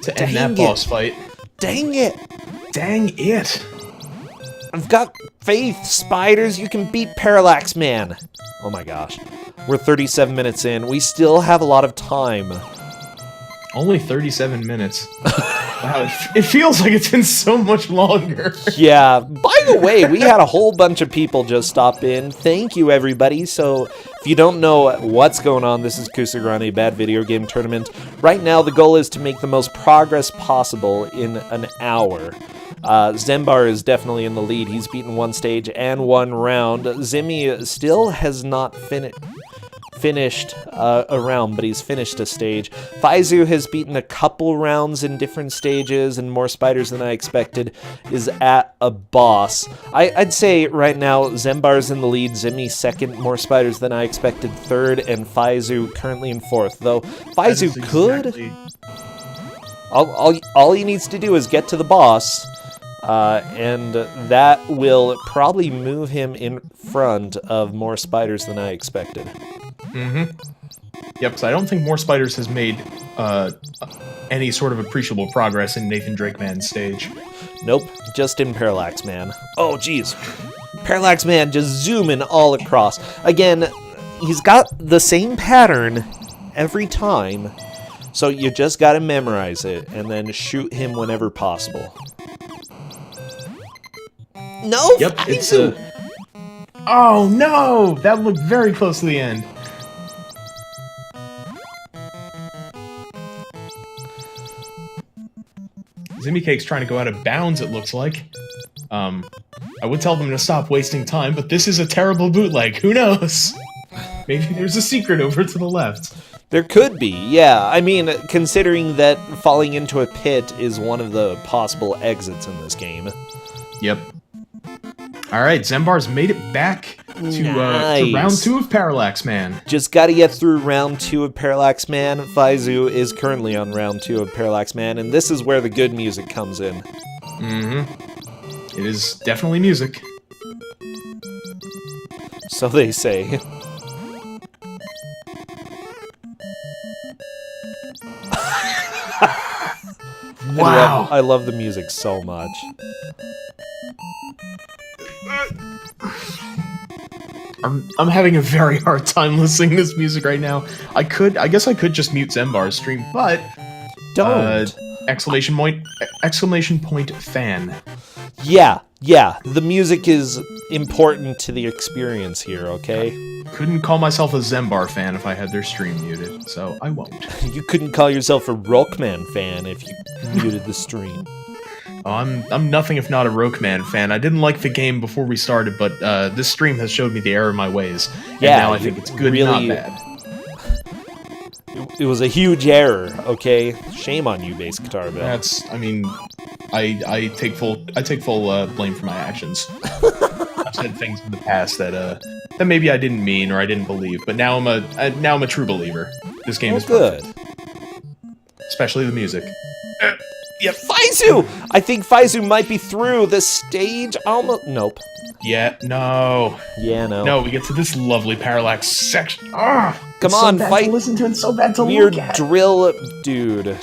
Dang that it. boss fight. Dang it! Dang it! I've got faith, spiders. You can beat Parallax Man. Oh my gosh. We're 37 minutes in. We still have a lot of time. Only 37 minutes. Wow, it feels like it's been so much longer. Yeah. By the way, we had a whole bunch of people just stop in. Thank you, everybody. So, if you don't know what's going on, this is Kusogrand3, Bad Video Game Tournament. Right now, the goal is to make the most progress possible in an hour. Zembar is definitely in the lead. He's beaten one stage and one round. Zimmy still has not finished a round, but he's finished a stage. Faizu has beaten a couple rounds in different stages, and more spiders than I expected is at a boss. I'd say right now Zembar's in the lead, Zimmy second, more spiders than I expected third, and Faizu currently in fourth. Though Faizu could... Exactly. All he needs to do is get to the boss, and that will probably move him in front of more spiders than I expected. Yep, because I don't think More Spiders has made any sort of appreciable progress in Nathan Drake Man's stage. Nope, just in Parallax Man. Oh, jeez. Parallax Man just zooming all across. Again, he's got the same pattern every time, so you just gotta memorize it and then shoot him whenever possible. No, yep, it's a... Oh, no! That looked very close to the end. Zimmy Cake's trying to go out of bounds, it looks like. I would tell them to stop wasting time, but this is a terrible bootleg. Who knows? Maybe there's a secret over to the left. There could be, yeah. I mean, considering that falling into a pit is one of the possible exits in this game. Yep. Alright, Zembar's made it back to round 2 of Parallax Man. Just gotta get through round 2 of Parallax Man. Faizu is currently on round 2 of Parallax Man, and this is where the good music comes in. It is definitely music. So they say. Wow! I love the music so much. I'm having a very hard time listening to this music right now. I guess I could just mute Zembar's stream, but don't. Exclamation point fan. Yeah, the music is important to the experience here, okay? Couldn't call myself a Zembar fan if I had their stream muted, so I won't. You couldn't call yourself a Rocman fan if you muted the stream. Oh, I'm nothing if not a Rocman fan. I didn't like the game before we started, but this stream has showed me the error of my ways. Yeah, and now I think it's good, really, not bad. It was a huge error, okay? Shame on you, Bass Guitar Bill. I mean, I take full blame for my actions. I've said things in the past that maybe I didn't mean or I didn't believe, but now I'm a true believer. This game is good. Perfect. Especially the music. Yep. Faizu! I think Faizu might be through the stage almost. Nope. Yeah, no. Yeah, no. No, we get to this lovely Parallax section. Come on, fight. Listen to it, so bad to Weird look at. drill dude.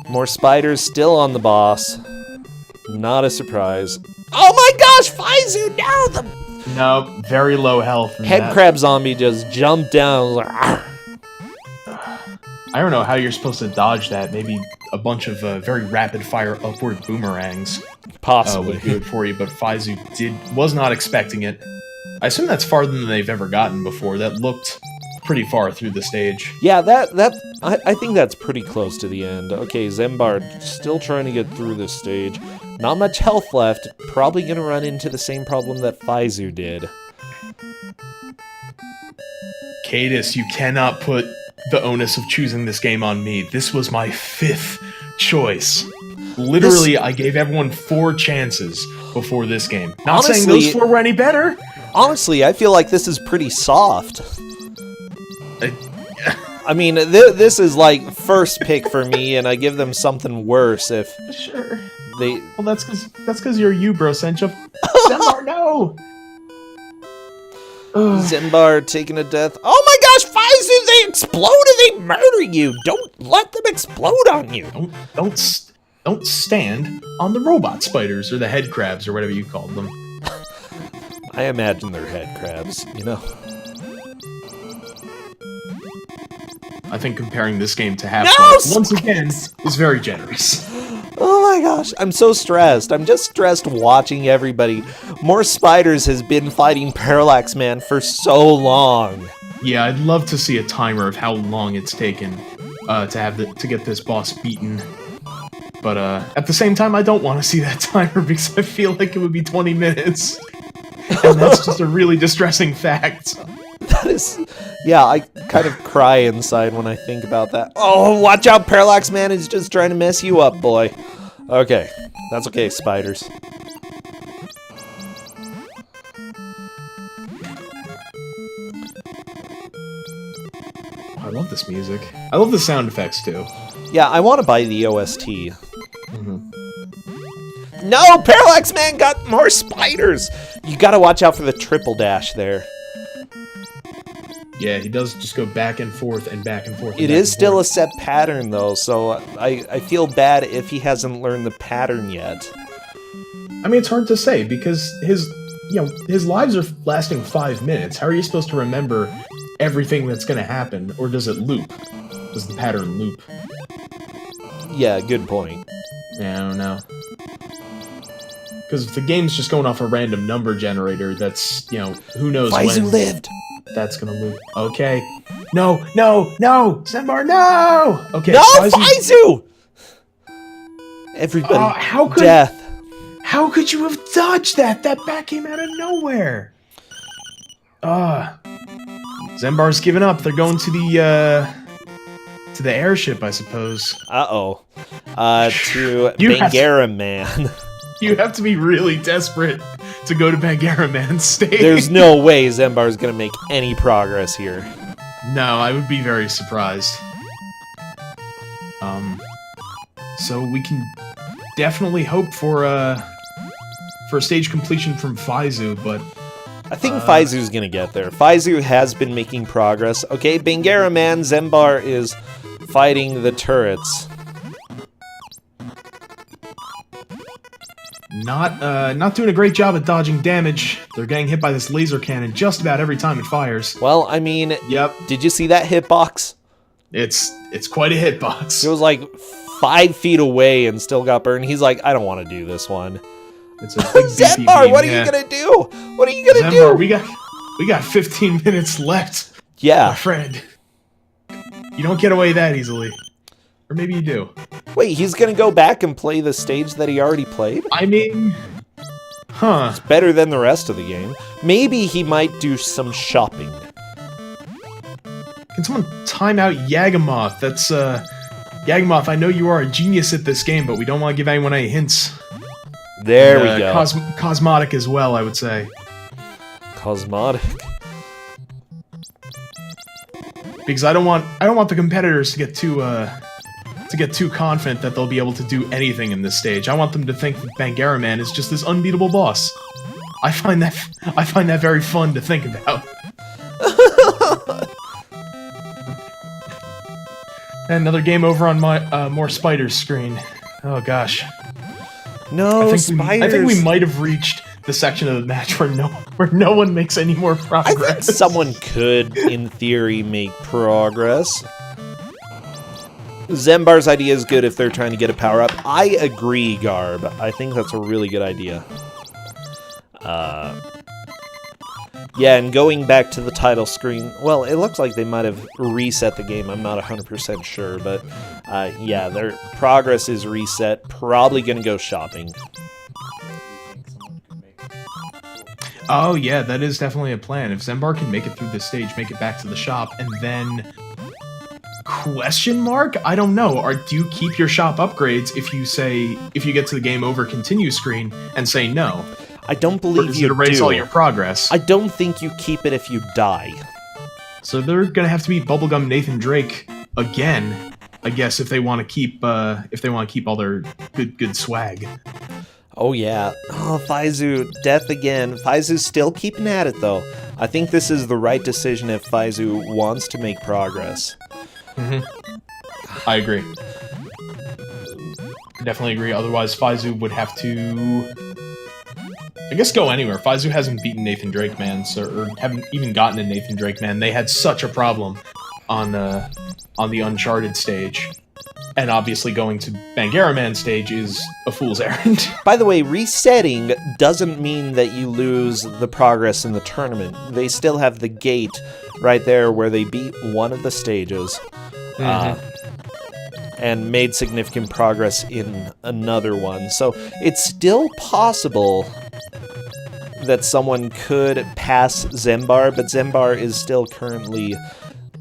More spiders still on the boss. Not a surprise. Oh my gosh, Faizu! No, very low health. Head crab zombie just jumped down. Like, I don't know how you're supposed to dodge that. Maybe a bunch of very rapid-fire upward boomerangs possibly would do it for you, but Faizu was not expecting it. I assume that's farther than they've ever gotten before. That looked pretty far through the stage. Yeah, I think that's pretty close to the end. Okay, Zembar still trying to get through this stage. Not much health left. Probably gonna run into the same problem that Faizu did. Catz, you cannot put the onus of choosing this game on me. This was my 5th choice. Literally, I gave everyone 4 chances before this game. Not Honestly, saying those 4 were any better. Honestly, I feel like this is pretty soft. I mean, this is like first pick for me, and I give them something worse if Sure. they. Well, that's because you're you, Brossentia. Zembar, no. Zembar taking a death. Oh my gosh, Faizu, they explode and they murder you. Don't let them explode on you. Don't stand on the robot spiders or the head crabs or whatever you called them. I imagine they're head crabs, you know. I think comparing this game to Half-Life once again is very generous. Oh my gosh, I'm so stressed. I'm just stressed watching everybody. More Spiders has been fighting Parallax Man for so long. Yeah, I'd love to see a timer of how long it's taken to get this boss beaten. But at the same time, I don't want to see that timer because I feel like it would be 20 minutes. And that's just a really distressing fact. That is... Yeah, I kind of cry inside when I think about that. Oh, watch out, Parallax Man is just trying to mess you up, boy. Okay, that's okay, Spiders. I love this music. I love the sound effects, too. Yeah, I want to buy the OST. No, Parallax Man got more spiders! You gotta watch out for the triple dash there. Yeah, he does just go back and forth and back and forth. It is still a set pattern, though, so I feel bad if he hasn't learned the pattern yet. I mean, it's hard to say, because his lives are lasting 5 minutes. How are you supposed to remember everything that's going to happen, or does it loop? Does the pattern loop? Yeah, good point. Yeah, I don't know. Because if the game's just going off a random number generator, that's, who knows Faizu when lived! That's gonna loop. Okay. No! Zembar, no! Okay, no, Faizu! Everybody, death. How could you have dodged that? That bat came out of nowhere. Zembar's given up. They're going to the airship, I suppose. Uh-oh. To Bangara Man. You have to be really desperate to go to Bangara Man's stage. There's no way Zembar's gonna make any progress here. No, I would be very surprised. So we can definitely hope for stage completion from Faizu, but I think Faizu's gonna get there. Faizu has been making progress. Okay, Bangara Man, Zembar is fighting the turrets. Not doing a great job at dodging damage. They're getting hit by this laser cannon just about every time it fires. Well, I mean, yep. Did you see that hitbox? It's quite a hitbox. It was like 5 feet away and still got burned. He's like, I don't want to do this one. It's a big Zembar, what are you gonna do? What are you gonna do? We got 15 minutes left. Yeah, my friend. You don't get away that easily. Or maybe you do. Wait, he's gonna go back and play the stage that he already played? I mean... Huh. It's better than the rest of the game. Maybe he might do some shopping. Can someone time out Yagamoth? That's, Yagamoth, I know you are a genius at this game, but we don't want to give anyone any hints. There we go. Cosmotic as well, I would say. Cosmotic. Because I don't want the competitors to get too confident that they'll be able to do anything in this stage. I want them to think that Bangara Man is just this unbeatable boss. I find that very fun to think about. And another game over on my more spiders screen. Oh gosh. No, spiders. I think we might have reached the section of the match where no one makes any more progress. I think someone could, in theory, make progress. Zembar's idea is good if they're trying to get a power-up. I agree, Garb. I think that's a really good idea. Yeah, and going back to the title screen, well, it looks like they might have reset the game. I'm not 100% sure, but yeah, their progress is reset. Probably going to go shopping. Oh yeah, that is definitely a plan. If Zembar can make it through this stage, make it back to the shop, and then Question mark? I don't know. Or do you keep your shop upgrades if you get to the game over continue screen and say no? I don't Or believe does you it erase do. all your progress? I don't think you keep it if you die. So they're gonna have to beat Bubblegum Nathan Drake again, I guess, if they want to keep all their good swag. Oh yeah. Oh, Faizu, death again. Faizu's still keeping at it though. I think this is the right decision if Faizu wants to make progress. I agree. Definitely agree. Otherwise, Faizu would have to, I guess, go anywhere. Faizu hasn't beaten Nathan Drake, man, or haven't even gotten a Nathan Drake, man. They had such a problem on the Uncharted stage. And obviously going to Bangara Man stage is a fool's errand. By the way, resetting doesn't mean that you lose the progress in the tournament. They still have the gate right there where they beat one of the stages and made significant progress in another one. So it's still possible that someone could pass Zembar, but Zembar is still currently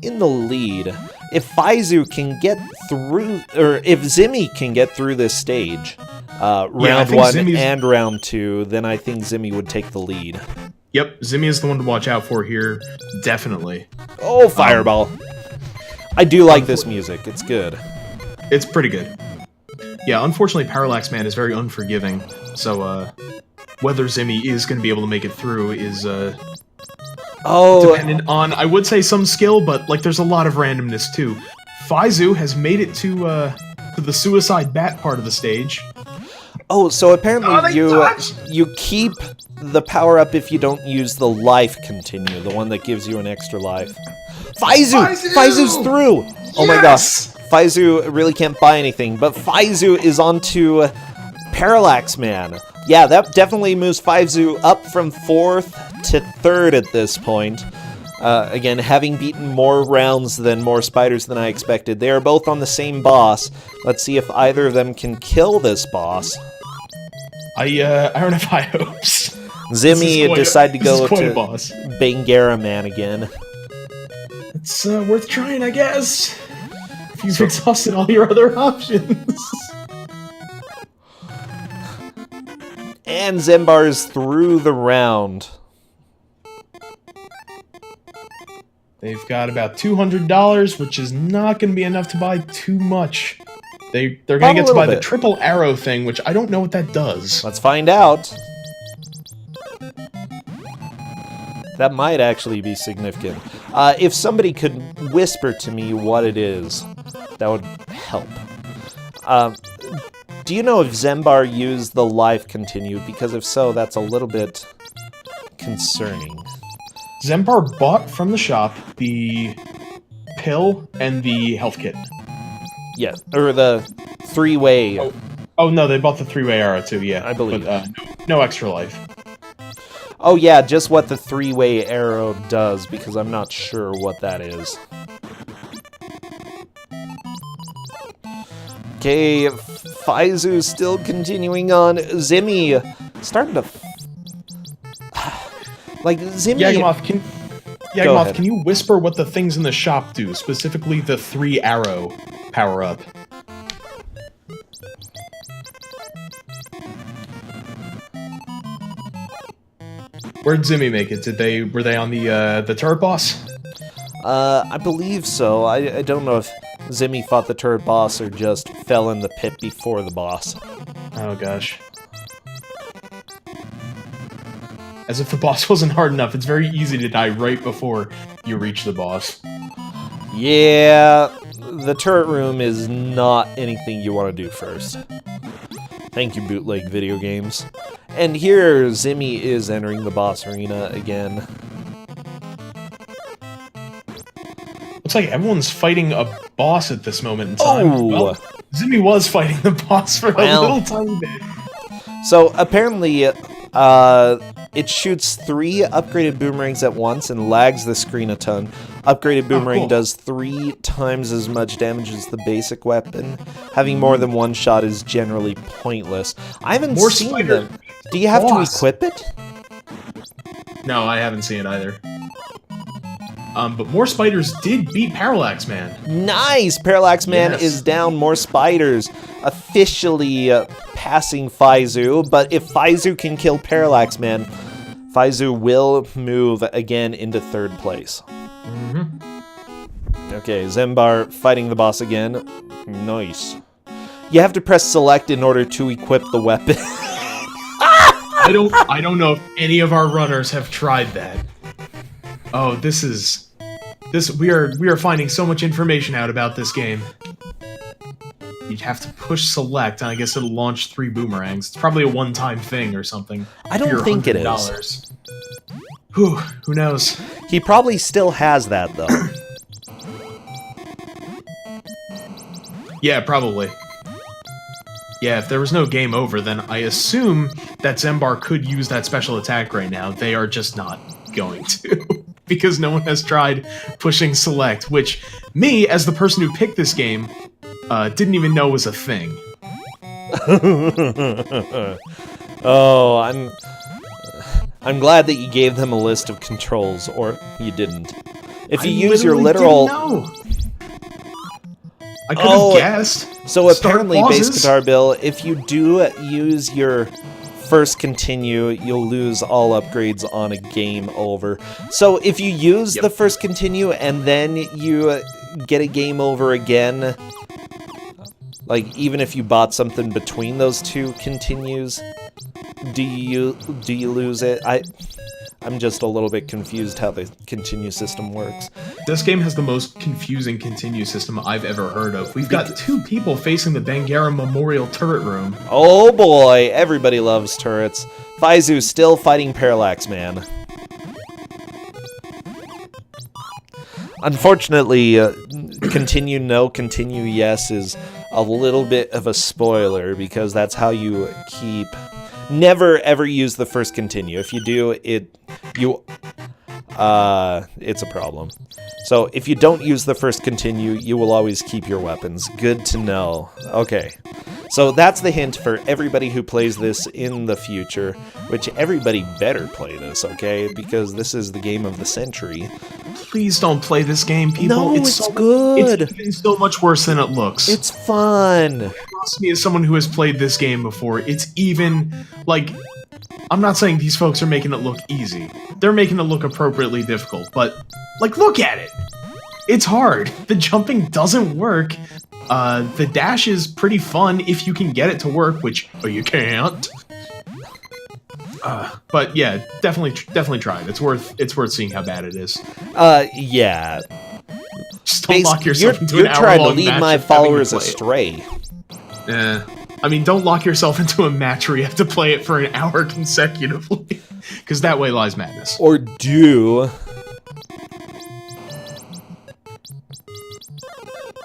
in the lead. If Faizu can get through, or if Zimmy can get through this stage, round one and round two, then I think Zimmy would take the lead. Yep, Zimmy is the one to watch out for here, definitely. Oh, Fireball. I do like this music. It's good. It's pretty good. Yeah, unfortunately, Parallax Man is very unforgiving, so whether Zimmy is going to be able to make it through is dependent on, I would say, some skill, but like there's a lot of randomness too. Faizu has made it to the suicide bat part of the stage. Oh, so apparently you keep the power up if you don't use the life continue, the one that gives you an extra life. Faizu's through. Oh my gosh, Faizu really can't buy anything, but Faizu is onto Parallax Man. Yeah, that definitely moves Faizu up from 4th to 3rd at this point. Again, having beaten more rounds than more spiders than I expected. They are both on the same boss. Let's see if either of them can kill this boss. I don't have high hopes. Zimmy decided to go to boss. Bangara Man again. It's worth trying, I guess. If you've exhausted all your other options. And Zembar's through the round. They've got about $200, which is not going to be enough to buy too much. They're going to get to buy the triple arrow thing, which I don't know what that does. Let's find out. That might actually be significant. If somebody could whisper to me what it is, that would help. Do you know if Zembar used the life continue? Because if so, that's a little bit concerning. Zembar bought from the shop the pill and the health kit. Yeah, or the three-way. Oh no, they bought the three-way arrow too, yeah. I believe. But no extra life. Oh yeah, just what the three-way arrow does, because I'm not sure what that is. Okay, Faizu's still continuing on. Zimmy starting to... like, Zimmy... Yagamoth, can you whisper what the things in the shop do? Specifically the 3-arrow power-up. Where'd Zimmy make it? Were they on the turret boss? I believe so. I don't know if Zimmy fought the turret boss or just fell in the pit before the boss. Oh gosh. As if the boss wasn't hard enough, it's very easy to die right before you reach the boss. Yeah, the turret room is not anything you want to do first. Thank you, bootleg video games. And here, Zimmy is entering the boss arena again. Looks like everyone's fighting a boss at this moment in time. Oh! Well, Zimmy was fighting the boss for a little tiny bit. So, apparently, it shoots 3 upgraded boomerangs at once and lags the screen a ton. Upgraded boomerang does 3 times as much damage as the basic weapon. Having more than one shot is generally pointless. I haven't seen them. Do you have to equip it? No, I haven't seen it either. But More Spiders did beat Parallax Man. Nice! Parallax Man Yes. is down. More Spiders officially passing Faizu. But if Faizu can kill Parallax Man, Faizu will move again into 3rd place. Okay, Zembar fighting the boss again. Nice. You have to press select in order to equip the weapon. I don't know if any of our runners have tried that. Oh, we are finding so much information out about this game. You'd have to push select, and I guess it'll launch 3 boomerangs. It's probably a one-time thing or something. I don't think it is. Who knows? He probably still has that, though. Yeah, probably. Yeah, if there was no game over, then I assume that Zembar could use that special attack right now. They are just not going to. Because no one has tried pushing select, which me, as the person who picked this game, didn't even know was a thing. Oh, I'm glad that you gave them a list of controls, or you didn't. If you use your literal... I could have guessed. So apparently, Bass Guitar Bill, if you do use your first continue, you'll lose all upgrades on a game over. So if you use the first continue and then you get a game over again, like even if you bought something between those 2 continues, do you lose it? I'm just a little bit confused how the continue system works. This game has the most confusing continue system I've ever heard of. We've got 2 people facing the Bangara Memorial Turret Room. Oh boy, everybody loves turrets. Faizu still fighting Parallax Man. Unfortunately, continue no, continue yes is a little bit of a spoiler because that's how you keep... Never ever use the first continue. If you do, it's a problem. So if you don't use the first continue, you will always keep your weapons. Good to know. Okay. So that's the hint for everybody who plays this in the future, which everybody better play this, okay? Because this is the game of the century. Please don't play this game, people. No, it's so good. It's even so much worse than it looks. It's fun. Trust me, as someone who has played this game before, it's even, like... I'm not saying these folks are making it look easy. They're making it look appropriately difficult, but, like, look at it! It's hard. The jumping doesn't work. The dash is pretty fun if you can get it to work, which you can't. But yeah, definitely try it. It's worth seeing how bad it is. Yeah. Just don't lock yourself into an hour-long You're trying to lead my followers astray. I mean, don't lock yourself into a match where you have to play it for an hour consecutively, because that way lies madness. Or do.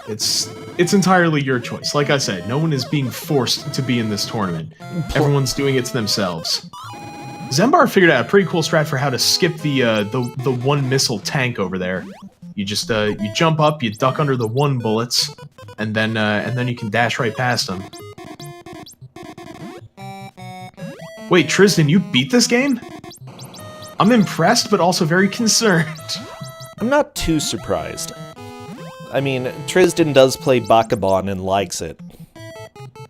It's entirely your choice. Like I said, no one is being forced to be in this tournament. Everyone's doing it to themselves. Zembar figured out a pretty cool strat for how to skip the one missile tank over there. You just you jump up, you duck under the 1 bullets, and then you can dash right past them. Wait, Tristan, you beat this game? I'm impressed, but also very concerned. I'm not too surprised. I mean, Tristan does play Bakabon and likes it.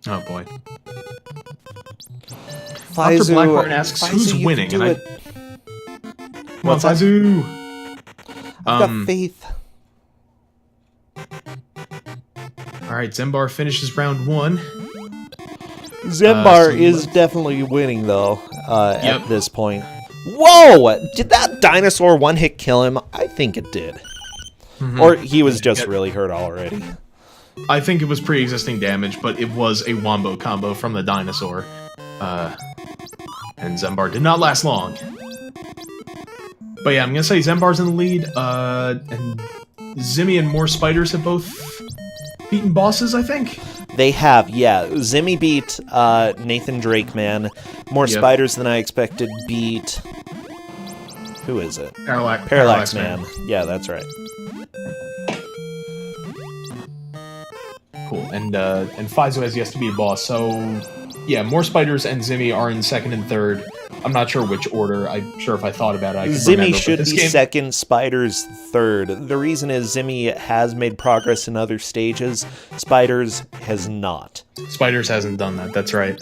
Oh boy. Faizu, Dr. Blackburn asks who's winning, and Well, Faizu! I've got faith. Alright, Zembar finishes round 1. Zembar is definitely winning, though, at this point. Whoa! Did that dinosaur one-hit kill him? I think it did. Or he was just really hurt already. I think it was pre-existing damage, but it was a wombo combo from the dinosaur. And Zembar did not last long. But yeah, I'm gonna say Zembar's in the lead, and Zimmy and More Spiders have both beaten bosses, I think? They have, yeah. Zimmy beat Nathan Drake, man. More Spiders than I expected beat... Who is it? Parallax Man. Yeah, that's right. Cool, and Faizu has yet to be a boss, so... Yeah, More Spiders and Zimmy are in 2nd and 3rd. I'm not sure which order. I'm sure if I thought about it, I could Zimmy remember. should be second, Spiders third. The reason is Zimmy has made progress in other stages. Spiders has not. Spiders hasn't done that. That's right.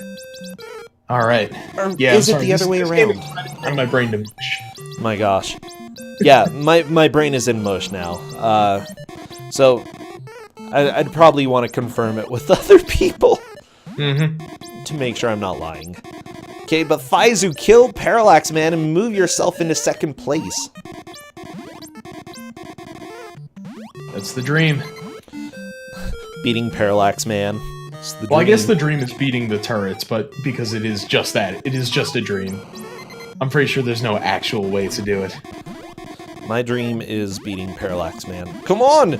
All right. Or is it the other way around? Out of my brain to mush. My gosh. Yeah, my brain is in mush now. So I'd probably want to confirm it with other people to make sure I'm not lying. Okay, but Faizu, kill Parallax Man and move yourself into second place. That's the dream. Beating Parallax Man. Well, I guess the dream is beating the turrets, but because it is just that, it is just a dream. I'm pretty sure there's no actual way to do it. My dream is beating Parallax Man. Come on!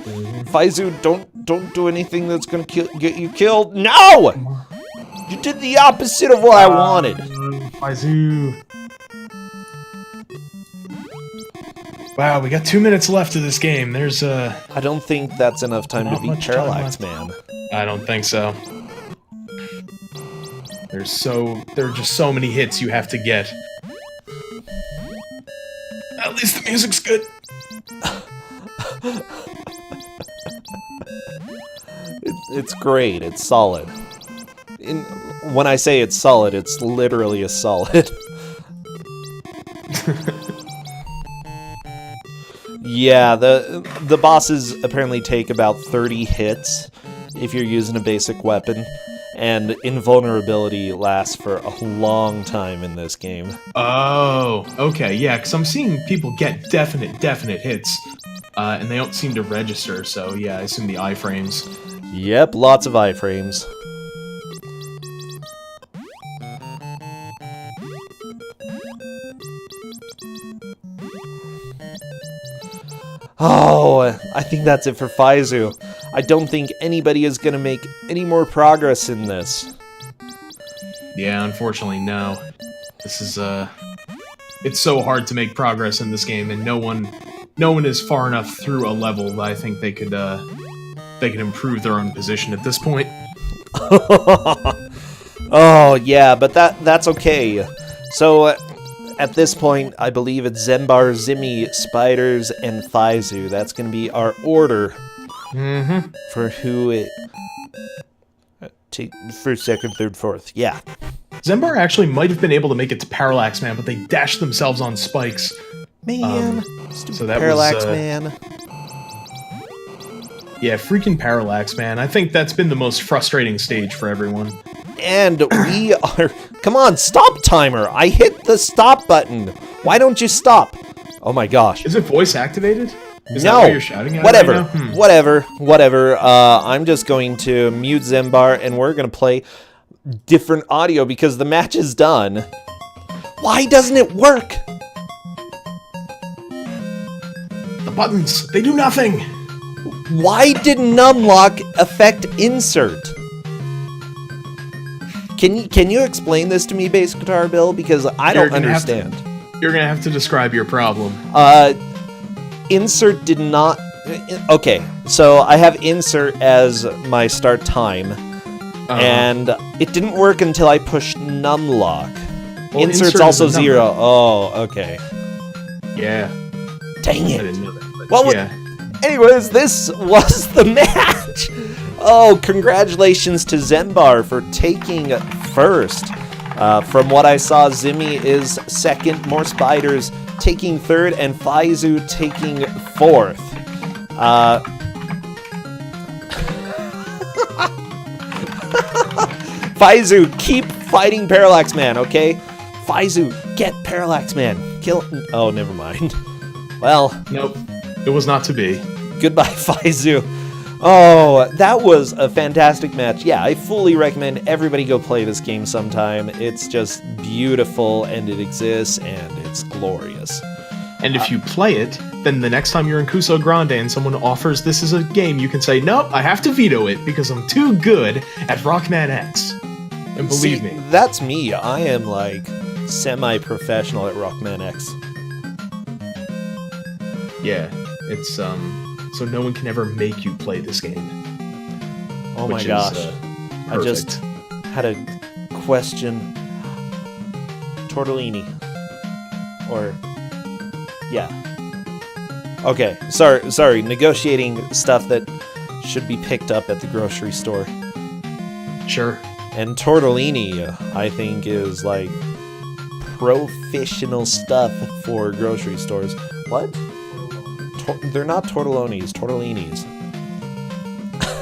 Faizu, don't do anything that's gonna get you killed. No! You did the opposite of what I wanted. Faizu. Wow, we got 2 minutes left of this game. There's I don't think that's enough time to beat Parallax Man. I don't think so. There are just so many hits you have to get. At least the music's good. It's great. It's solid. When I say it's solid, it's literally a solid. Yeah, the bosses apparently take about 30 hits if you're using a basic weapon, and invulnerability lasts for a long time in this game. Oh, okay, yeah, because I'm seeing people get definite hits, and they don't seem to register, so yeah, I assume the iframes. Yep, lots of iframes. Oh, I think that's it for Faizu. I don't think anybody is going to make any more progress in this. Yeah, unfortunately, no. This is, it's so hard to make progress in this game, and no one is far enough through a level that I think they could improve their own position at this point. Oh, yeah, but that's okay. So, at this point, I believe it's Zembar, Zimmy, Spiders, and Faizu. That's going to be our order for who it... First, second, third, fourth. Yeah. Zembar actually might have been able to make it to Parallax Man, but they dashed themselves on spikes. Man, so that Parallax was, Man. Yeah, freaking Parallax Man. I think that's been the most frustrating stage for everyone. And we are... Come on, stop timer! I hit the stop button! Why don't you stop? Oh my gosh. Is it voice activated? Is no! That why you're shouting at Whatever. It right now? Whatever. I'm just going to mute Zembar and we're going to play different audio because the match is done. Why doesn't it work? The buttons, they do nothing! Why did numlock affect insert? Can you explain this to me, Bass Guitar Bill? Because I don't understand. You're gonna have to describe your problem. Insert did not... Okay, so I have insert as my start time, and it didn't work until I pushed numlock. Well, insert's also 0. Oh, okay. Yeah. Dang it. I didn't know that, Well, yeah. Anyways, this was the match! Oh, congratulations to Zembar for taking first. From what I saw, Zimmy is second, more Spiders taking third, and Faizu taking fourth. Faizu, keep fighting Parallax Man, okay? Faizu, get Parallax Man. Kill... Oh, never mind. Well... Nope. It was not to be. Goodbye, Faizu. Oh, that was a fantastic match. Yeah, I fully recommend everybody go play this game sometime. It's just beautiful, and it exists, and it's glorious. And if you play it, then the next time you're in Kusogrand3 and someone offers this as a game, you can say, nope, I have to veto it because I'm too good at Rocman X. And believe me. That's me. I am, like, semi-professional at Rocman X. Yeah, it's, so no one can ever make you play this game. Oh my gosh. I just had a question. tortellini. Or, yeah. Okay, sorry. Negotiating stuff that should be picked up at the grocery store. Sure. And tortellini, I think, is like professional stuff for grocery stores. What? They're not tortellonis, tortellinis.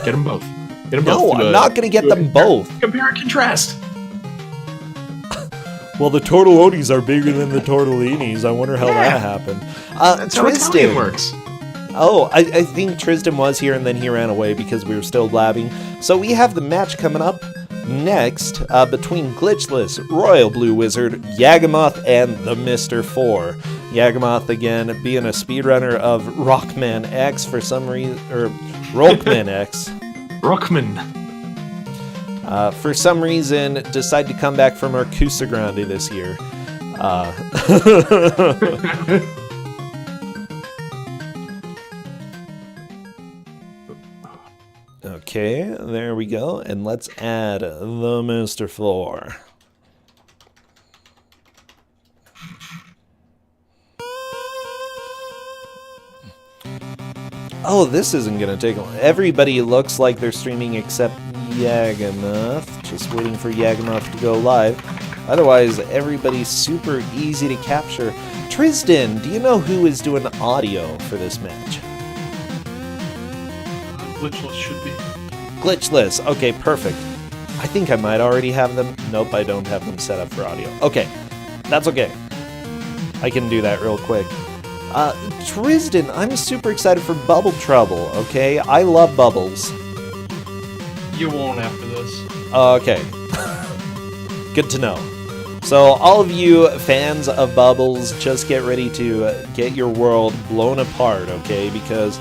Get them both. No, I'm not going to get them both. Compare and contrast. Well, the tortellonis are bigger than the tortellinis. I wonder how that happened. That's how Italian works. Oh, I think Tristan was here and then he ran away because we were still blabbing. So we have the match coming up next between Glitchless, Royal Blue Wizard, Yagamoth, and the Mr. 4. Yagamoth, again, being a speedrunner of Rockman X for some reason, or Rocman X. Rocman. For some reason, decided to come back from our Kusogrand3 this year. Okay, there we go. And let's add the Mr. 4. Oh, this isn't going to take long. Everybody looks like they're streaming except Yagamoth. Just waiting for Yagamoth to go live. Otherwise, everybody's super easy to capture. Tristan, do you know who is doing audio for this match? Glitchless should be. Glitchless. Okay, perfect. I think I might already have them. Nope, I don't have them set up for audio. Okay, that's okay. I can do that real quick. Tristan, I'm super excited for Bubble Trouble, okay? I love bubbles. You won't after this. Okay. Good to know. So, all of you fans of bubbles, just get ready to get your world blown apart, okay? Because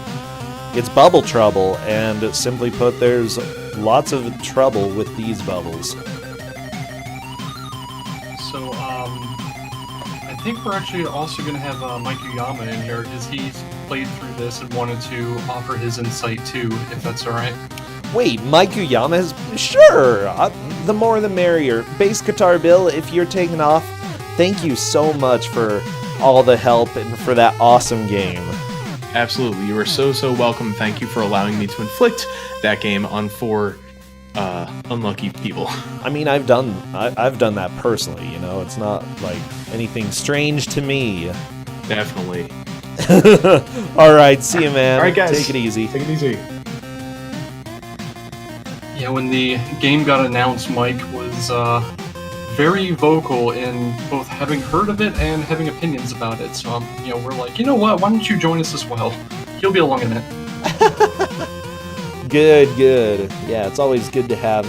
it's Bubble Trouble, and simply put, there's lots of trouble with these bubbles. So, I think we're actually also going to have Mike Uyama in here, because he's played through this and wanted to offer his insight too, if that's alright. Wait, Mike Uyama has... Sure! The more the merrier. Bass Guitar Bill, if you're taking off, thank you so much for all the help and for that awesome game. Absolutely. You are so welcome. Thank you for allowing me to inflict that game on 4 unlucky people. I mean, I've done that personally, you know? It's not, like, anything strange to me. Definitely. Alright, see you, man. Alright, guys. Take it easy. Take it easy. Yeah, when the game got announced, Mike was very vocal in both having heard of it and having opinions about it. So, we're like, you know what? Why don't you join us as well? He'll be along in it. Good. Yeah, it's always good to have